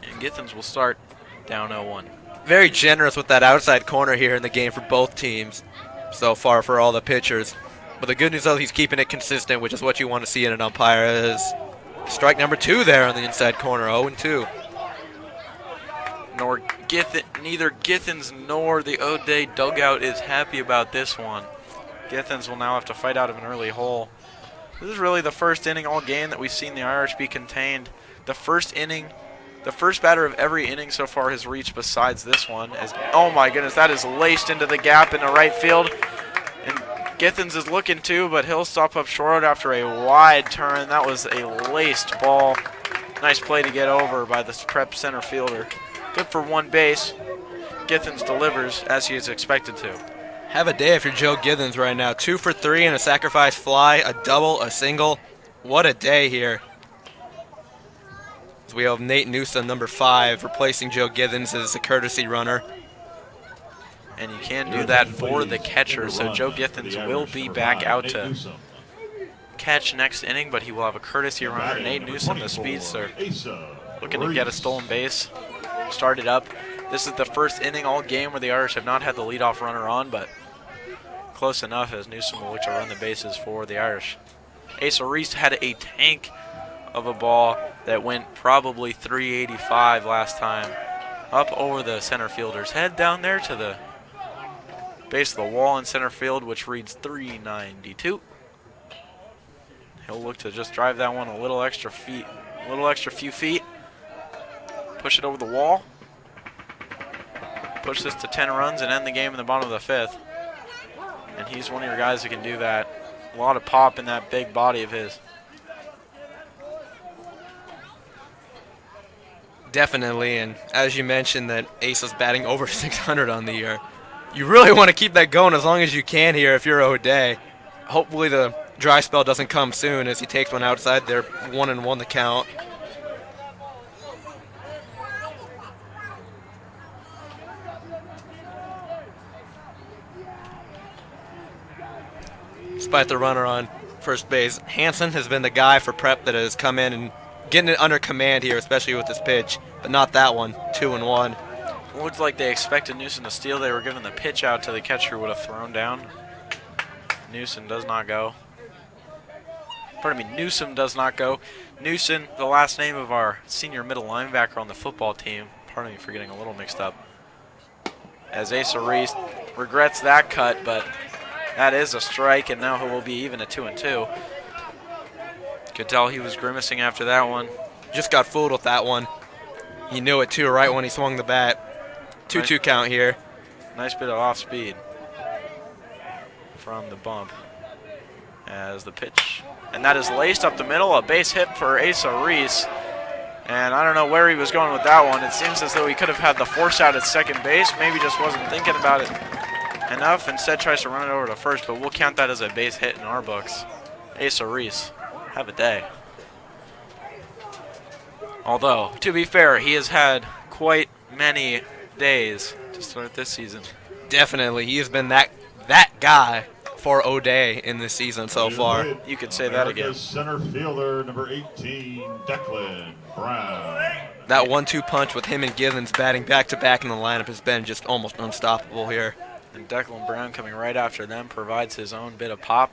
and Githens will start down 0-1. Very generous with that outside corner here in the game for both teams so far for all the pitchers. But the good news is he's keeping it consistent, which is what you want to see in an umpire. Is strike number 2 there on the inside corner, 0-2. Neither Githens nor the O'Day dugout is happy about this one. Githens will now have to fight out of an early hole. This is really the first inning all game that we've seen the Irish be contained. The first batter of every inning so far has reached besides this one. Oh my goodness, that is laced into the gap in the right field. And Githens is looking too, but he'll stop up short after a wide turn. That was a laced ball. Nice play to get over by the Prep center fielder. Good for 1 base. Githens delivers as he is expected to. Have a day if you're Joe Githens right now. 2 for 3 and a sacrifice fly, a double, a single. What a day here. We have Nate Newsom, number 5, replacing Joe Githens as a courtesy runner. And you can do that for the catcher, so Joe Githens will be back out to catch next inning, but he will have a courtesy runner. Nate Newsom, the speedster, looking to get a stolen base. Started up. This is the first inning all game where the Irish have not had the leadoff runner on, but close enough as Newsom will look to run the bases for the Irish. Asa Reese had a tank of a ball that went probably 385 last time, up over the center fielder's head down there to the base of the wall in center field, which reads 392. He'll look to just drive that one a little extra few feet, push it over the wall, push this to 10 runs and end the game in the bottom of the 5th. And he's one of your guys who can do that. A lot of pop in that big body of his. Definitely, and as you mentioned that Asa's batting over 600 on the year, you really want to keep that going as long as you can here if you're O'Day. Hopefully the dry spell doesn't come soon as he takes one outside there, 1-1 the count. Despite the runner on first base, Hansen has been the guy for Prep that has come in and getting it under command here, especially with this pitch, but not that one. 2-1. It looked like they expected Newsom to steal. They were giving the pitch out to the catcher, would have thrown down. Newsom does not go. Newsom does not go. Newsom, the last name of our senior middle linebacker on the football team. Pardon me for getting a little mixed up. As Asa Reese regrets that cut, but that is a strike, and now he will be even at 2-2. Could tell he was grimacing after that one. Just got fooled with that one. He knew it too right when he swung the bat. 2-2 count here. Nice bit of off speed from the bump as the pitch. And that is laced up the middle, a base hit for Asa Reese. And I don't know where he was going with that one. It seems as though he could have had the force out at second base. Maybe just wasn't thinking about it enough. Instead tries to run it over to first, but we'll count that as a base hit in our books. Asa Reese, have a day. Although, to be fair, he has had quite many days to start this season. Definitely, he has been that guy for O'Day in this season so far. You could say that again. Center fielder, number 18, Declan Brown. That 1-2 punch with him and Githens batting back-to-back in the lineup has been just almost unstoppable here. And Declan Brown coming right after them provides his own bit of pop.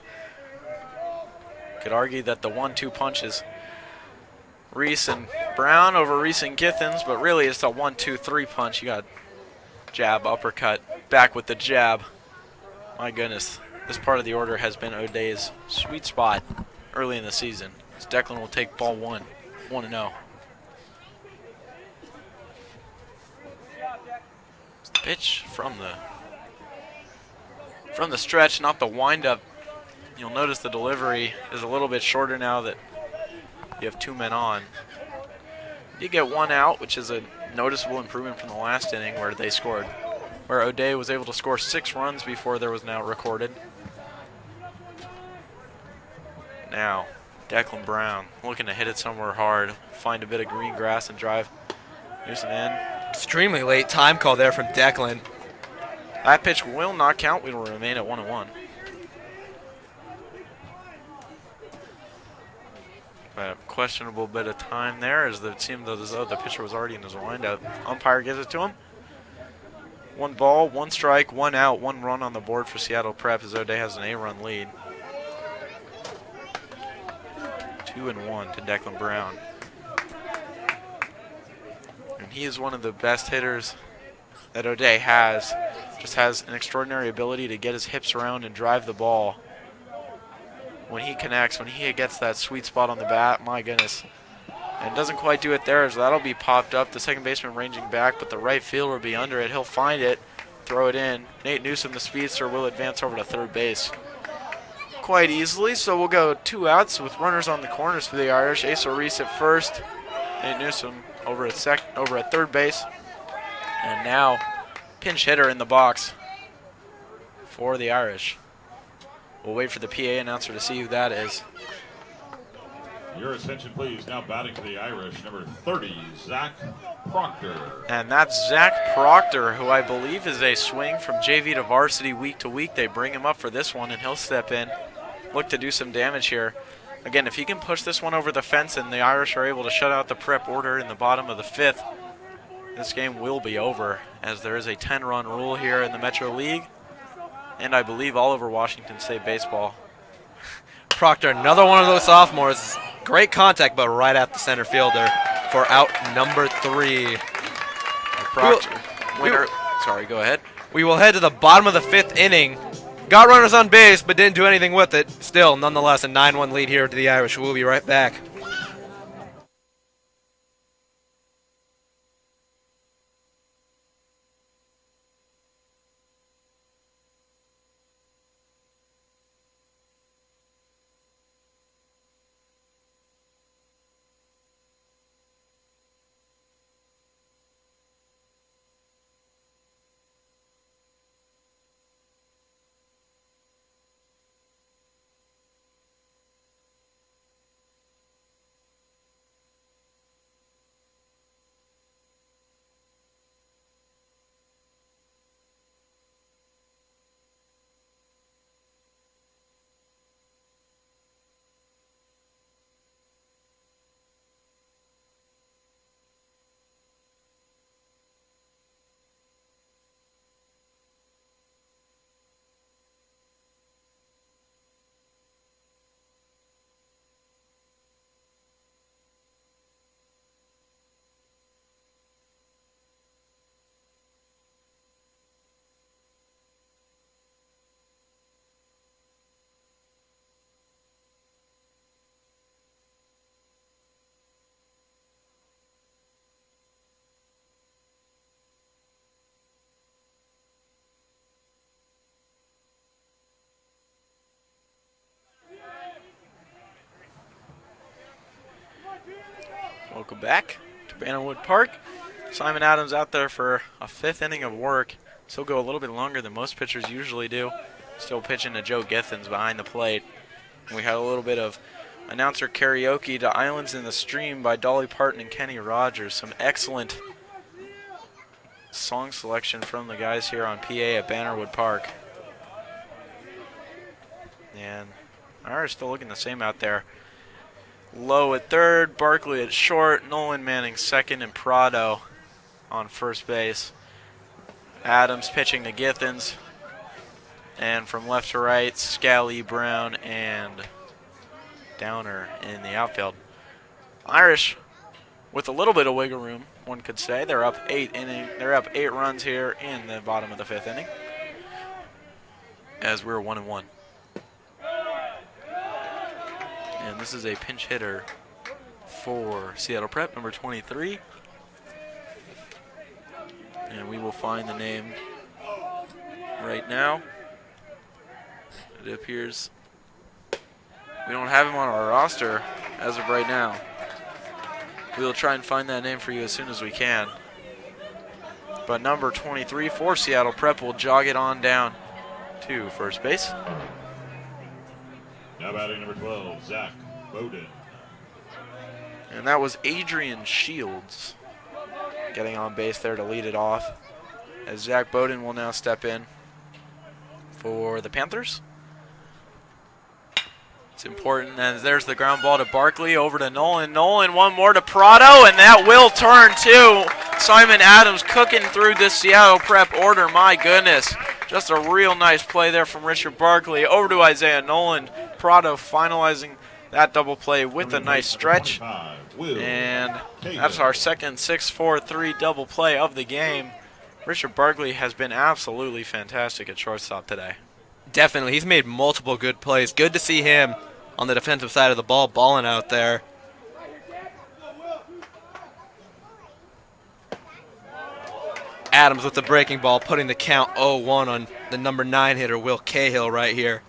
Could argue that the 1-2 punch is Reese and Brown over Reese and Githens, but really it's a 1-2-3 punch. You got jab, uppercut, back with the jab. My goodness, this part of the order has been O'Day's sweet spot early in the season. As Declan will take ball 1-0. Pitch from the stretch, not the windup. You'll notice the delivery is a little bit shorter now that you have 2 men on. You get 1 out, which is a noticeable improvement from the last inning where they scored, where O'Day was able to score 6 runs before there was an out recorded. Now, Declan Brown looking to hit it somewhere hard, find a bit of green grass and drive Newsom in. Extremely late time call there from Declan. That pitch will not count. We will remain at 1-1. A questionable bit of time there, as it seemed as though the pitcher was already in his windup. Umpire gives it to him. 1 ball, 1 strike, 1 out, 1 run on the board for Seattle Prep as O'Day has an 8-run lead. 2-1 to Declan Brown. And he is one of the best hitters that O'Day has. Just has an extraordinary ability to get his hips around and drive the ball. When he connects, when he gets that sweet spot on the bat, my goodness. And doesn't quite do it there, so that'll be popped up. The second baseman ranging back, but the right fielder will be under it. He'll find it, throw it in. Nate Newsom, the speedster, will advance over to third base quite easily. So we'll go 2 outs with runners on the corners for the Irish. Asa Reese at first, Nate Newsom over at third base. And now pinch hitter in the box for the Irish. We'll wait for the PA announcer to see who that is. Your attention, please. Now batting for the Irish, number 30, Zach Proctor. And that's Zach Proctor, who I believe is a swing from JV to varsity week to week. They bring him up for this one, and he'll step in, look to do some damage here. Again, if he can push this one over the fence and the Irish are able to shut out the Prep order in the bottom of the 5th, this game will be over, as there is a 10-run rule here in the Metro League. And I believe all over Washington State baseball. Proctor, another one of those sophomores. Great contact, but right at the center fielder for out number 3. Proctor, winner. Sorry, go ahead. We will head to the bottom of the 5th inning. Got runners on base, but didn't do anything with it. Still, nonetheless, a 9-1 lead here to the Irish. We'll be right back. Welcome back to Bannerwood Park. Simon Adams out there for a 5th inning of work. Still go a little bit longer than most pitchers usually do. Still pitching to Joe Githens behind the plate. And we had a little bit of announcer karaoke to Islands in the Stream by Dolly Parton and Kenny Rogers. Some excellent song selection from the guys here on PA at Bannerwood Park. And Irish still looking the same out there. Lowe at third, Barkley at short, Nolan Manning second, and Prado on first base. Adams pitching to Githens. And from left to right, Scally, Brown, and Downer in the outfield. Irish with a little bit of wiggle room, one could say. They're up 8 runs here in the bottom of the 5th inning, as we're 1-1. And this is a pinch hitter for Seattle Prep, number 23. And we will find the name right now. It appears we don't have him on our roster as of right now. We will try and find that name for you as soon as we can. But number 23 for Seattle Prep will jog it on down to first base. Now batting number 12, Zach Bowden. And that was Adrian Shields getting on base there to lead it off, as Zach Bowden will now step in for the Panthers. It's important, and there's the ground ball to Barkley, over to Nolan. Nolan, one more to Prado, and that will turn too. Simon Adams cooking through this Seattle Prep order, my goodness. Just a real nice play there from Richard Barkley. Over to Isaiah Nolan. Prado finalizing that double play with a nice stretch. And that's our second 6-4-3 double play of the game. Richard Barkley has been absolutely fantastic at shortstop today. Definitely. He's made multiple good plays. Good to see him on the defensive side of the ball, balling out there. Adams with the breaking ball, putting the count 0-1 on the number 9 hitter, Will Cahill, right here.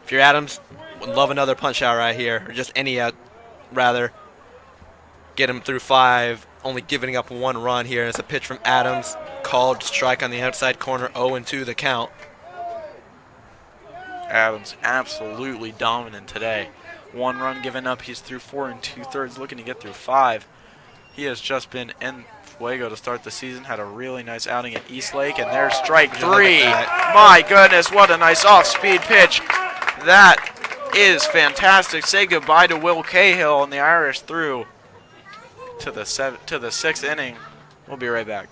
If you're Adams, would love another punch out right here, or just any out, rather. Get him through 5, only giving up 1 run here. And it's a pitch from Adams, called strike on the outside corner, 0-2 the count. Adams absolutely dominant today. 1 run given up. He's through 4 2/3, looking to get through 5. He has just been en fuego to start the season. Had a really nice outing at Eastlake, and there's strike 3. My goodness, what a nice off-speed pitch. That is fantastic. Say goodbye to Will Cahill, and the Irish through to the 6th inning. We'll be right back.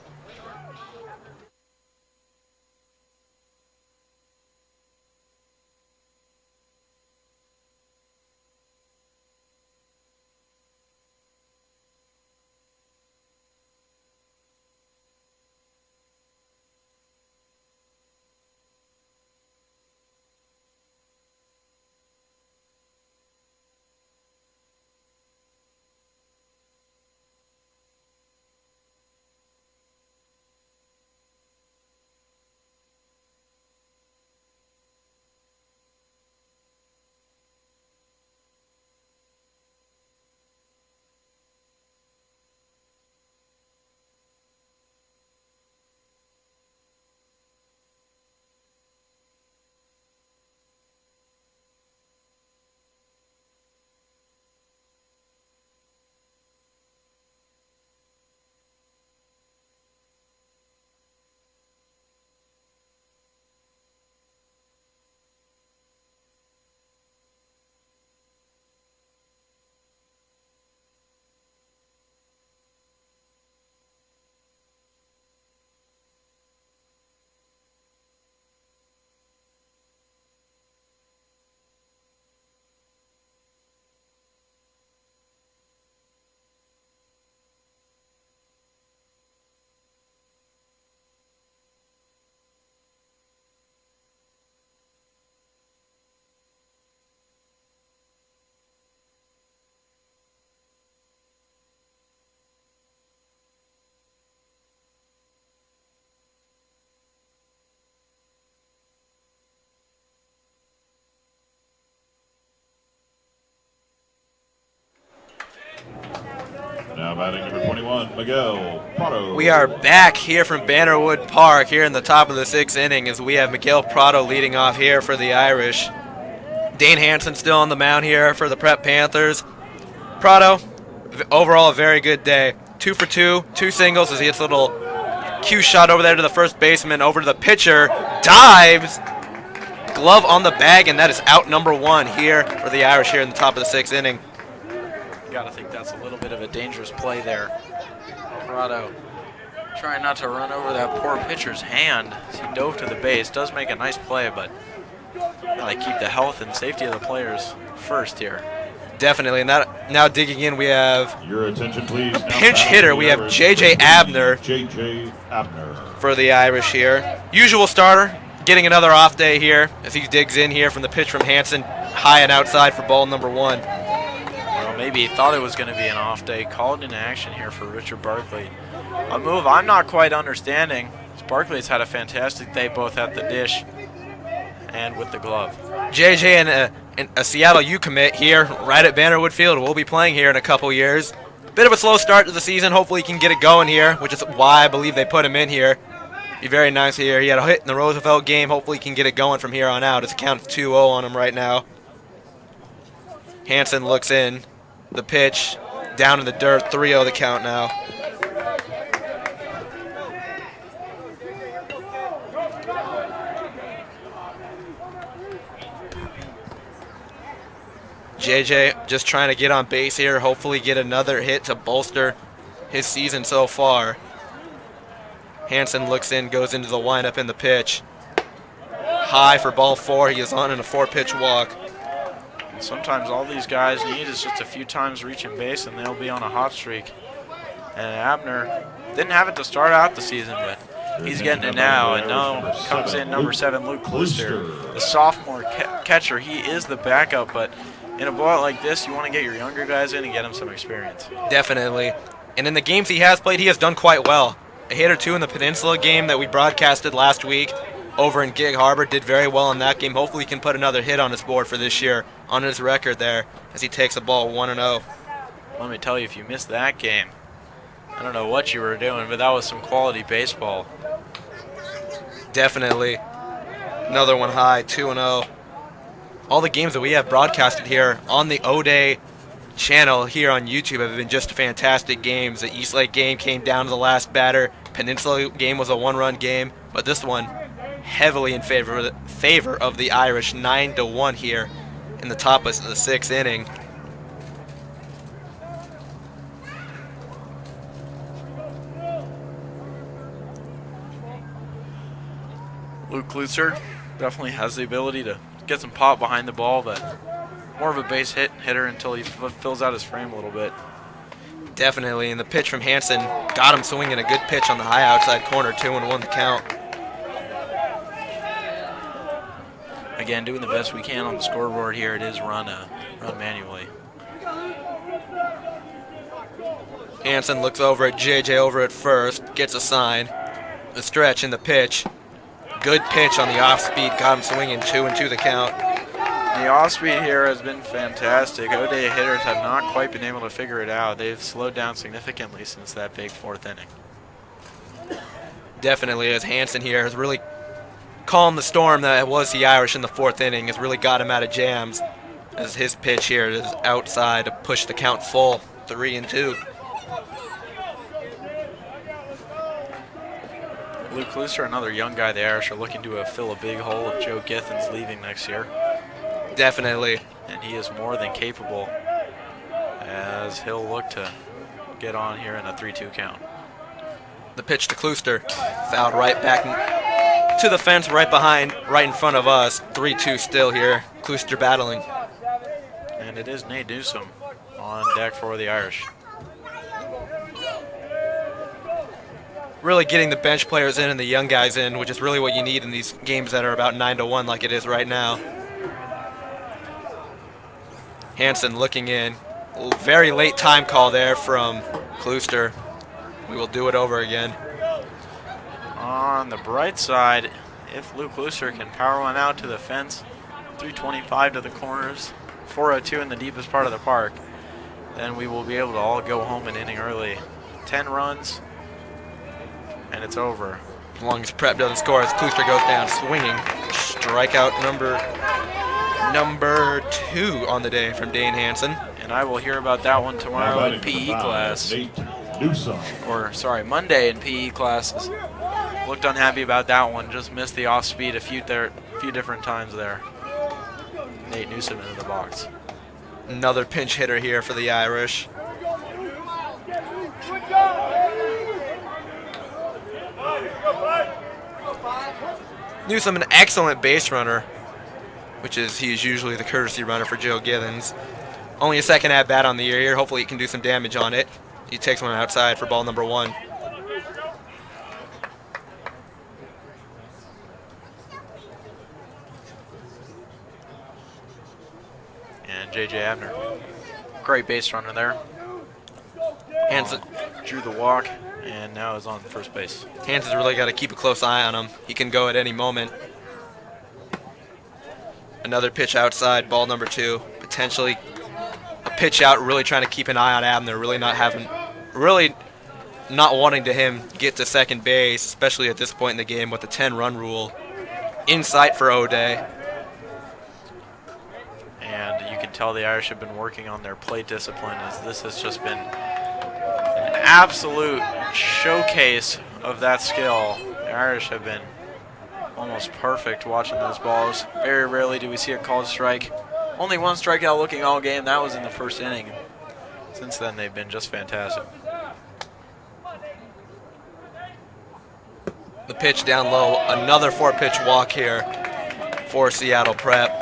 Now batting number 21, Miguel Prado. We are back here from Bannerwood Park here in the top of the 6th inning as we have Miguel Prado leading off here for the Irish. Dane Hansen still on the mound here for the Prep Panthers. Prado, overall a very good day. 2 for 2, 2 singles as he hits a little cue shot over there to the first baseman, over to the pitcher, dives, glove on the bag, and that is out number 1 here for the Irish here in the top of the 6th inning. Got to think that's a little bit of a dangerous play there. Prado trying not to run over that poor pitcher's hand as he dove to the base. Does make a nice play, but gotta keep the health and safety of the players first here. Definitely. And now digging in, we have Your attention, please. Now pinch hitter. We have J.J. Abner. J.J. Abner. For the Irish here. Usual starter, getting another off day here as he digs in here from the pitch from Hansen, high and outside for ball number 1. Well, maybe he thought it was going to be an off day. Called in action here for Richard Barkley. A move I'm not quite understanding. Barkley's had a fantastic day both at the dish and with the glove. JJ and a Seattle U commit here right at Bannerwood Field. We'll be playing here in a couple years. Bit of a slow start to the season. Hopefully he can get it going here, which is why I believe they put him in here. Be very nice here. He had a hit in the Roosevelt game. Hopefully he can get it going from here on out. It's a count of 2-0 on him right now. Hansen looks in. The pitch down in the dirt. 3-0 the count now. JJ just trying to get on base here, hopefully get another hit to bolster his season so far. Hansen looks in, goes into the windup in the pitch. High for ball 4. He is on in a 4-pitch walk. Sometimes all these guys need is just a few times reaching base and they'll be on a hot streak. And Abner didn't have it to start out the season, but he's getting it now. And now comes in number 7, Luke Klooster, the sophomore catcher. He is the backup, but in a ball like this, you want to get your younger guys in and get them some experience. Definitely. And in the games he has played, he has done quite well. A hit or two in the Peninsula game that we broadcasted last week over in Gig Harbor. Did very well in that game. Hopefully he can put another hit on his board for this year on his record there as he takes a ball 1-0. Let me tell you, if you missed that game, I don't know what you were doing, but that was some quality baseball. Definitely. Another one high, 2-0. All the games that we have broadcasted here on the O-Day channel here on YouTube have been just fantastic games. The Eastlake game came down to the last batter. Peninsula game was a 1-run game, but this one heavily in favor of the Irish, 9-1 here in the top of the 6th inning. Luke Klooster definitely has the ability to get some pop behind the ball, but more of a base hitter until he fills out his frame a little bit. Definitely, and the pitch from Hansen got him swinging a good pitch on the high outside corner, 2-1 the count. Again, doing the best we can on the scoreboard here. It is run manually. Hansen looks over at JJ over at first, gets a sign. The stretch in the pitch. Good pitch on the off-speed, got him swinging, 2-2 the count. The off-speed here has been fantastic. O-Day hitters have not quite been able to figure it out. They've slowed down significantly since that big 4th inning. Definitely, as Hansen here has really calmed the storm that was the Irish in the 4th inning, has really got him out of jams as his pitch here is outside to push the count full, 3-2. Luke Klooster, another young guy the Irish are looking to fill a big hole if Joe Githin's leaving next year. Definitely. And he is more than capable as he'll look to get on here in a 3-2 count. The pitch to Klooster, fouled right back to the fence right in front of us. 3-2 still here. Klooster battling. And it is Nate Newsom on deck for the Irish. Really getting the bench players in and the young guys in, which is really what you need in these games that are about 9-1 like it is right now. Hansen looking in. Very late time call there from Klooster. We will do it over again. On the bright side, if Luke Klooster can power one out to the fence, 325 to the corners, 402 in the deepest part of the park, then we will be able to all go home an inning early. 10 runs, and it's over. As long as Prep doesn't score, as Klooster goes down swinging. Strikeout number 2 on the day from Dane Hansen. And I will hear about that one tomorrow in PE class. Or, sorry, Monday in PE classes. Looked unhappy about that one. Just missed the off-speed a few different times there. Nate Newsom into the box. Another pinch hitter here for the Irish. Newsom, an excellent base runner, which is he is usually the courtesy runner for Joe Givens. Only a second at bat on the year here. Hopefully he can do some damage on it. He takes one outside for ball number 1. And J.J. Abner, great base runner there. Hanson drew the walk, and now is on first base. Hanson's really got to keep a close eye on him. He can go at any moment. Another pitch outside, ball number 2. Potentially a pitch out, really trying to keep an eye on Abner, really not wanting to him get to second base, especially at this point in the game with the 10-run rule in sight for O'Day. And you can tell the Irish have been working on their plate discipline, as this has just been an absolute showcase of that skill. The Irish have been almost perfect watching those balls. Very rarely do we see a called strike. Only one strikeout looking all game. That was in the first inning. Since then, they've been just fantastic. The pitch down low. Another 4-pitch walk here for Seattle Prep.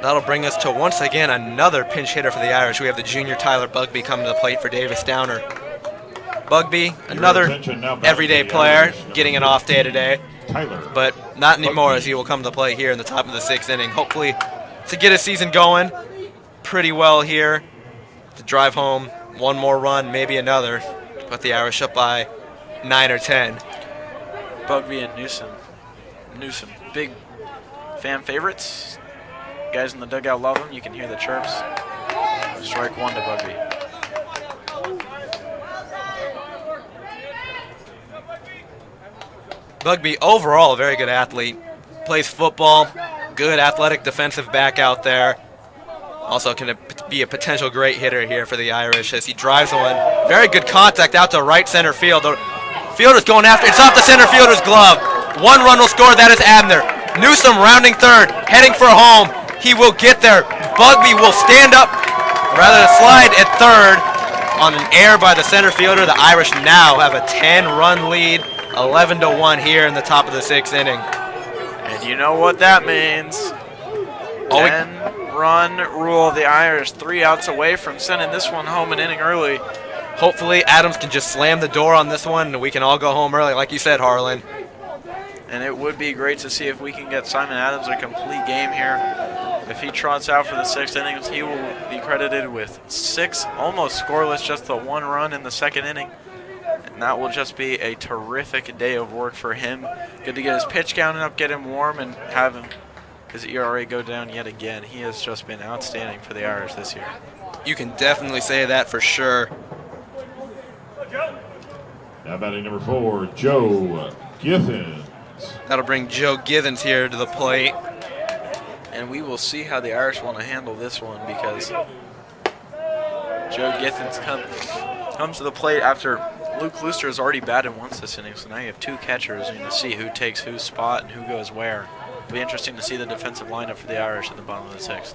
That'll bring us to, once again, another pinch hitter for the Irish. We have the junior Tyler Bugby coming to the plate for Davis Downer. Bugby, another everyday player, getting an off day today, but not anymore, as he will come to play here in the top of the 6th inning. Hopefully to get his season going pretty well here, to drive home one more run, maybe another, put the Irish up by 9 or 10. Bugby and Newsom, big fan favorites. Guys in the dugout love him. You can hear the chirps. Strike 1 to Bugby. Bugby, overall, a very good athlete. Plays football, good athletic defensive back out there. Also can be a potential great hitter here for the Irish as he drives one. Very good contact out to right center field. The fielder's going after. It's off the center fielder's glove. 1 run will score. That is Abner. Newsom rounding third, heading for home. He will get there. Bugby will stand up, rather than slide at third on an error by the center fielder. The Irish now have a 10-run lead. 11-1 here in the top of the 6th inning. And you know what that means. 10-run rule. The Irish 3 outs away from sending this one home an inning early. Hopefully Adams can just slam the door on this one and we can all go home early, like you said, Harlan. And it would be great to see if we can get Simon Adams a complete game here. If he trots out for the 6th inning, he will be credited with 6 almost scoreless, just the 1 run in the 2nd inning. And that will just be a terrific day of work for him. Good to get his pitch count up, get him warm, and have his ERA go down yet again. He has just been outstanding for the Irish this year. You can definitely say that for sure. Now batting number 4, Joe Githens. That'll bring Joe Githens here to the plate. And we will see how the Irish want to handle this one, because Joe Githens comes to the plate after Luke Luster has already batted once this inning, so now you have 2 catchers, and you see who takes whose spot and who goes where. It'll be interesting to see the defensive lineup for the Irish at the bottom of the 6th.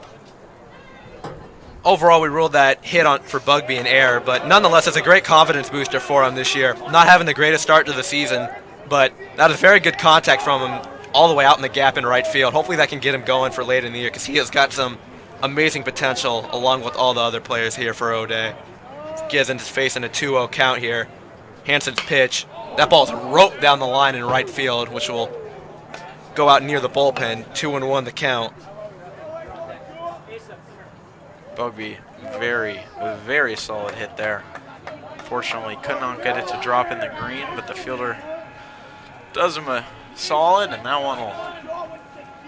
Overall, we ruled that hit for Bugby an error, but nonetheless, it's a great confidence booster for him this year. Not having the greatest start to the season, but that is very good contact from him all the way out in the gap in right field. Hopefully that can get him going for late in the year, because he has got some amazing potential along with all the other players here for O'Day. Githens is facing a 2-0 count here. Hanson's pitch. That ball is roped down the line in right field, which will go out near the bullpen. 2-1 the count. Bugby, very solid hit there. Fortunately, could not get it to drop in the green, but the fielder does him a solid, and that one will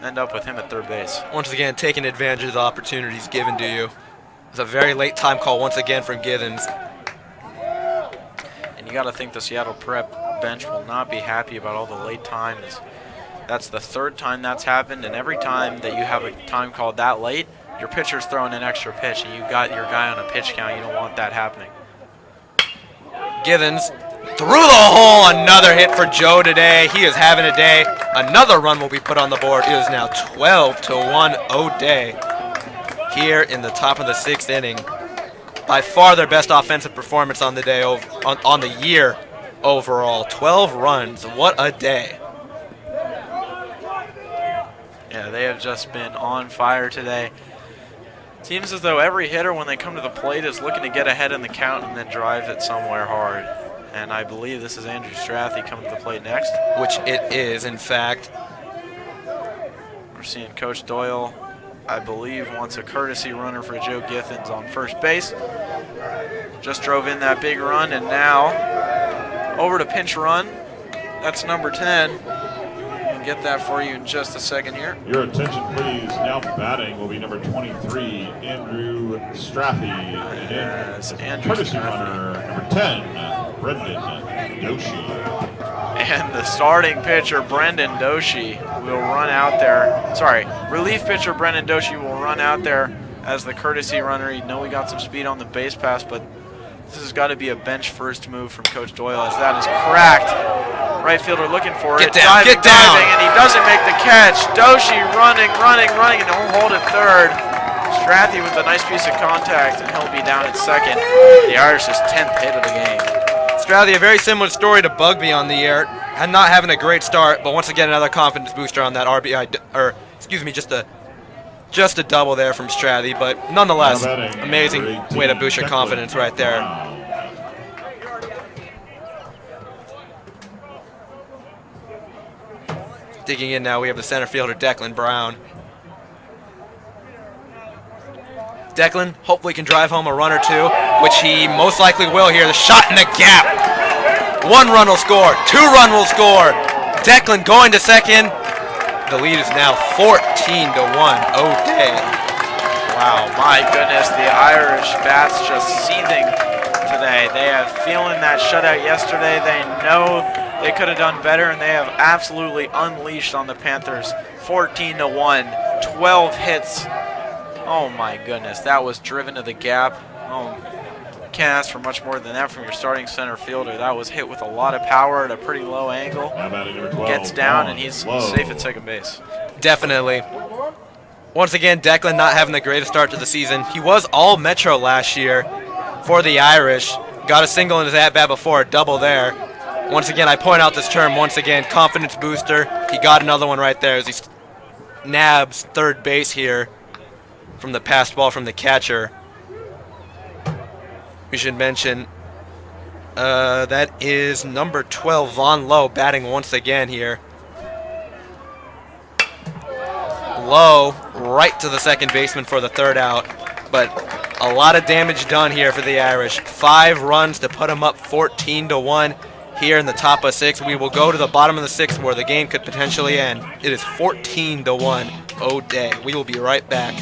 end up with him at third base. Once again, taking advantage of the opportunities given to you. It's a very late time call once again from Githens. And you got to think the Seattle Prep bench will not be happy about all the late times. That's the 3rd time that's happened, and every time that you have a time called that late, your pitcher's throwing an extra pitch, and you got your guy on a pitch count. You don't want that happening. Githens through the hole. Another hit for Joe today. He is having a day. Another run will be put on the board. It is now 12-1 O'Day here in the top of the 6th inning. By far their best offensive performance on the day, on the year overall. 12 runs. What a day. Yeah, they have just been on fire today. Seems as though every hitter, when they come to the plate, is looking to get ahead in the count and then drive it somewhere hard. And I believe this is Andrew Strathy coming to the plate next. Which it is, in fact. We're seeing Coach Doyle, I believe, wants a courtesy runner for Joe Githens on first base. Just drove in that big run, and now over to pinch run. That's number 10. We'll get that for you in just a second here. Your attention, please. Now batting will be number 23, Andrew Strathy. Yes, Andrew Courtesy Strathy. runner, number 10, Brendan Doshi. And the starting pitcher, Brendan Doshi, will run out there. Sorry, relief pitcher Brendan Doshi will run out there as the courtesy runner. You know we got some speed on the base pass, but this has got to be a bench first move from Coach Doyle, as that is cracked. Right fielder looking for it. Diving, and he doesn't make the catch. Doshi running, and he'll hold it third. Strathy with a nice piece of contact, and he'll be down at second. The Irish's 10th hit of the game. Strathy, a very similar story to Bugby on the air. And not having a great start, but once again another confidence booster on that RBI, or excuse me, just a double there from Strathy. But nonetheless, amazing way to boost your confidence right there. Digging in now, we have the center fielder Declan Brown. Declan hopefully can drive home a run or two, which he most likely will here. The shot in the gap. 1 run will score. 2 run will score. Declan going to second. The lead is now 14-1. O'Day. Wow, my goodness, the Irish bats just seething today. They have feeling that shutout yesterday. They know they could have done better, and they have absolutely unleashed on the Panthers. 14-1, 12 hits. Oh my goodness, that was driven to the gap. Oh, can't ask for much more than that from your starting center fielder. That was hit with a lot of power at a pretty low angle. Gets down, and he's safe at second base. Definitely. Once again, Declan not having the greatest start to the season. He was all Metro last year for the Irish. Got a single in his at-bat before, a double there. Once again, I point out this term, once again, confidence booster. He got another one right there as he nabs third base here from the passed ball from the catcher. We should mention that is number 12, Von Lowe, batting once again here. Lowe right to the second baseman for the third out, but a lot of damage done here for the Irish. 5 runs to put them up 14-1 here in the top of 6. We will go to the bottom of the 6th where the game could potentially end. It is 14-1 O'Day. We will be right back.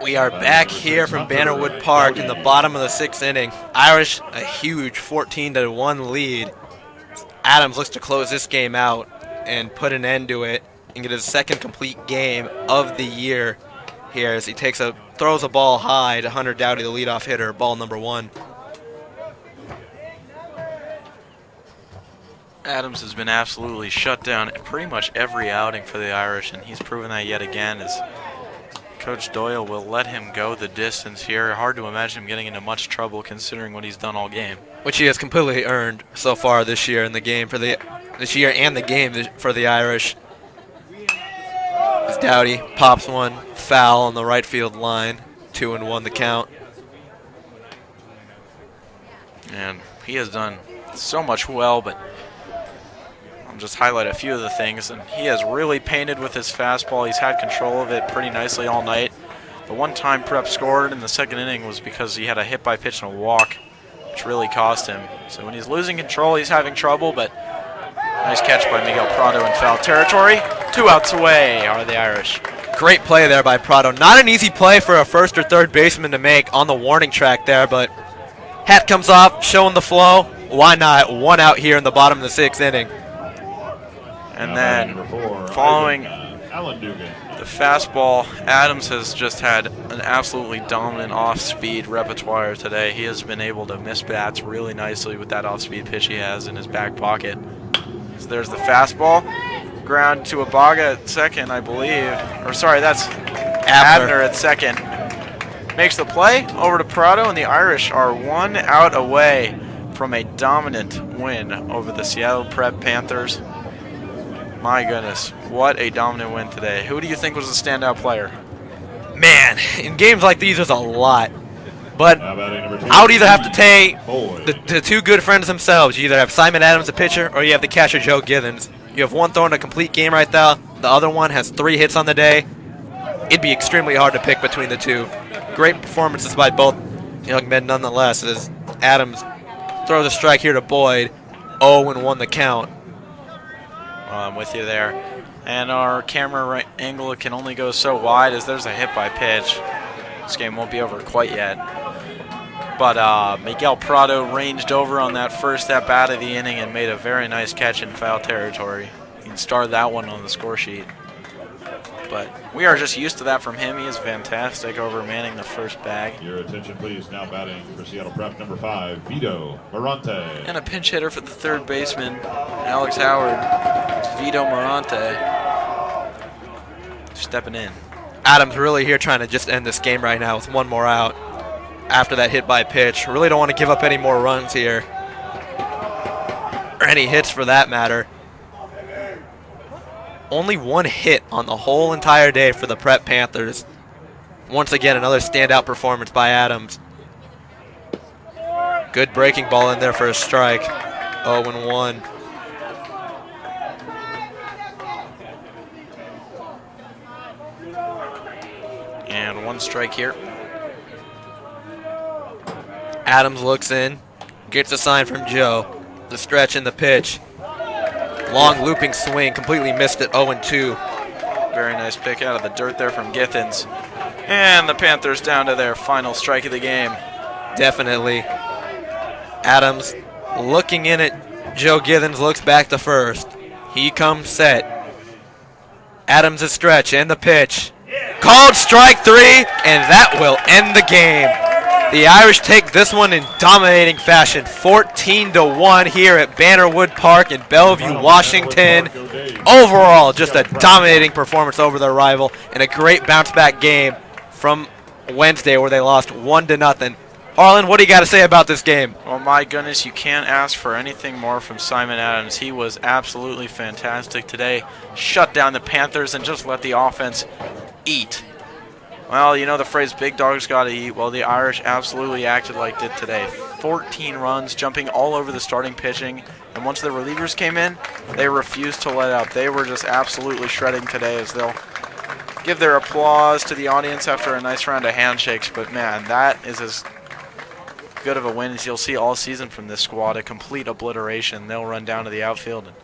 We are back here from Bannerwood Park in the bottom of the 6th inning. Irish a huge 14-1 lead. Adams looks to close this game out and put an end to it and get his second complete game of the year here as he throws a ball high to Hunter Dowdy, the leadoff hitter, ball number 1. Adams has been absolutely shut down at pretty much every outing for the Irish, and he's proven that yet again as Coach Doyle will let him go the distance here. Hard to imagine him getting into much trouble considering what he's done all game. Which he has completely earned so far this year in the game for the Irish. As Dowdy pops one foul on the right field line, 2-1 the count. And he has done so much well, but I'll just highlight a few of the things. And he has really painted with his fastball. He's had control of it pretty nicely all night. The one time Prep scored in the second inning was because he had a hit by pitch and a walk, which really cost him. So when he's losing control, he's having trouble, but nice catch by Miguel Prado in foul territory. 2 outs away are the Irish. Great play there by Prado. Not an easy play for a first or third baseman to make on the warning track there, but hat comes off, showing the flow. Why not? 1 out here in the bottom of the 6th inning. And then following the fastball, Adams has just had an absolutely dominant off-speed repertoire today. He has been able to miss bats really nicely with that off-speed pitch he has in his back pocket. So there's the fastball. Ground to Abaga at second, I believe. Or sorry, that's Abner at second. Makes the play over to Prado, and the Irish are 1 out away from a dominant win over the Seattle Prep Panthers. My goodness, what a dominant win today. Who do you think was the standout player? Man, in games like these, there's a lot. But I would either have to take the 2 good friends themselves. You either have Simon Adams, the pitcher, or you have the catcher, Joe Githens. You have one throwing a complete game right now. The other one has 3 hits on the day. It'd be extremely hard to pick between the 2. Great performances by both young men nonetheless, as Adams throws a strike here to Boyd. 0-1 the count. Well, I'm with you there. And our camera angle can only go so wide as there's a hit by pitch. This game won't be over quite yet. But Miguel Prado ranged over on that first at-bat of the inning and made a very nice catch in foul territory. You can star that one on the score sheet. But we are just used to that from him. He is fantastic over manning the first bag. Your attention, please. Now batting for Seattle Prep, number 5, Vito Morante. And a pinch hitter for the third baseman, Alex Howard. Vito Morante stepping in. Adams really here trying to just end this game right now with 1 more out after that hit by pitch. Really don't want to give up any more runs here, or any hits for that matter. Only 1 hit on the whole entire day for the Prep Panthers. Once again, another standout performance by Adams. Good breaking ball in there for a strike. 0-1. And 1 strike here. Adams looks in, gets a sign from Joe. The stretch and the pitch. Long looping swing, completely missed it, 0-2. Very nice pick out of the dirt there from Githens. And the Panthers down to their final strike of the game. Definitely. Adams looking in at Joe Githens, looks back to first. He comes set. Adams' stretch and the pitch. Called strike 3, and that will end the game. The Irish take this one in dominating fashion, 14-1 here at Bannerwood Park in Bellevue, Washington. Overall, just a dominating performance over their rival and a great bounce-back game from Wednesday where they lost 1-0. Harlan, what do you got to say about this game? Well, my goodness, you can't ask for anything more from Simon Adams. He was absolutely fantastic today. Shut down the Panthers and just let the offense eat. Well, you know the phrase, big dogs gotta eat. Well, the Irish absolutely acted like did today. 14 runs, jumping all over the starting pitching. And once the relievers came in, they refused to let up. They were just absolutely shredding today, as they'll give their applause to the audience after a nice round of handshakes. But, man, that is as good of a win as you'll see all season from this squad. A complete obliteration. They'll run down to the outfield and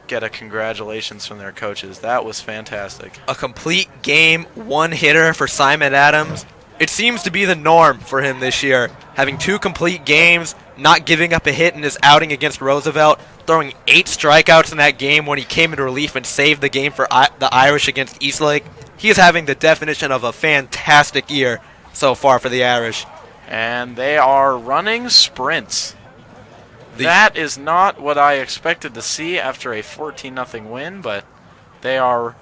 get a congratulations from their coaches. That was fantastic. A complete game, one hitter for Simon Adams. It seems to be the norm for him this year, having 2 complete games, not giving up a hit in his outing against Roosevelt, throwing 8 strikeouts in that game when he came into relief and saved the game for the Irish against Eastlake. He is having the definition of a fantastic year so far for the Irish. And they are running sprints. That is not what I expected to see after a 14-0 win, but they are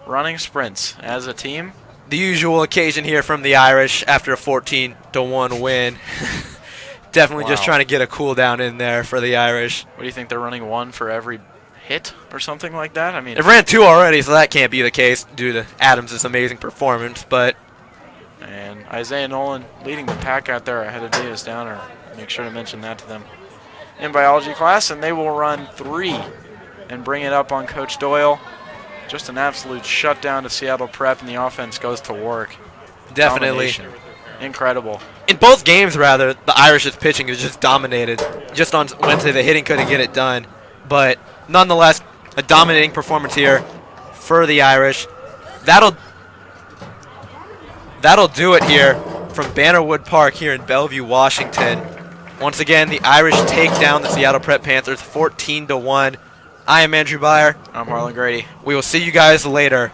running sprints as a team. The usual occasion here from the Irish after a 14-1 win. Definitely just trying to get a cool down in there for the Irish. What do you think, they're running 1 for every hit or something like that? I mean, it ran 2 already, so that can't be the case due to Adams' amazing performance, but... And Isaiah Nolan leading the pack out there ahead of Davis Downer. Make sure to mention that to them in biology class, and they will run 3 and bring it up on Coach Doyle. Just an absolute shutdown to Seattle Prep, and the offense goes to work. Definitely. Domination. Incredible. In both games, rather, the Irish's pitching is just dominated. Just on Wednesday, the hitting couldn't get it done. But nonetheless, a dominating performance here for the Irish. That'll do it here from Bannerwood Park here in Bellevue, Washington. Once again, the Irish take down the Seattle Prep Panthers 14-1. I am Andrew Byer. I'm Harlan Grady. We will see you guys later.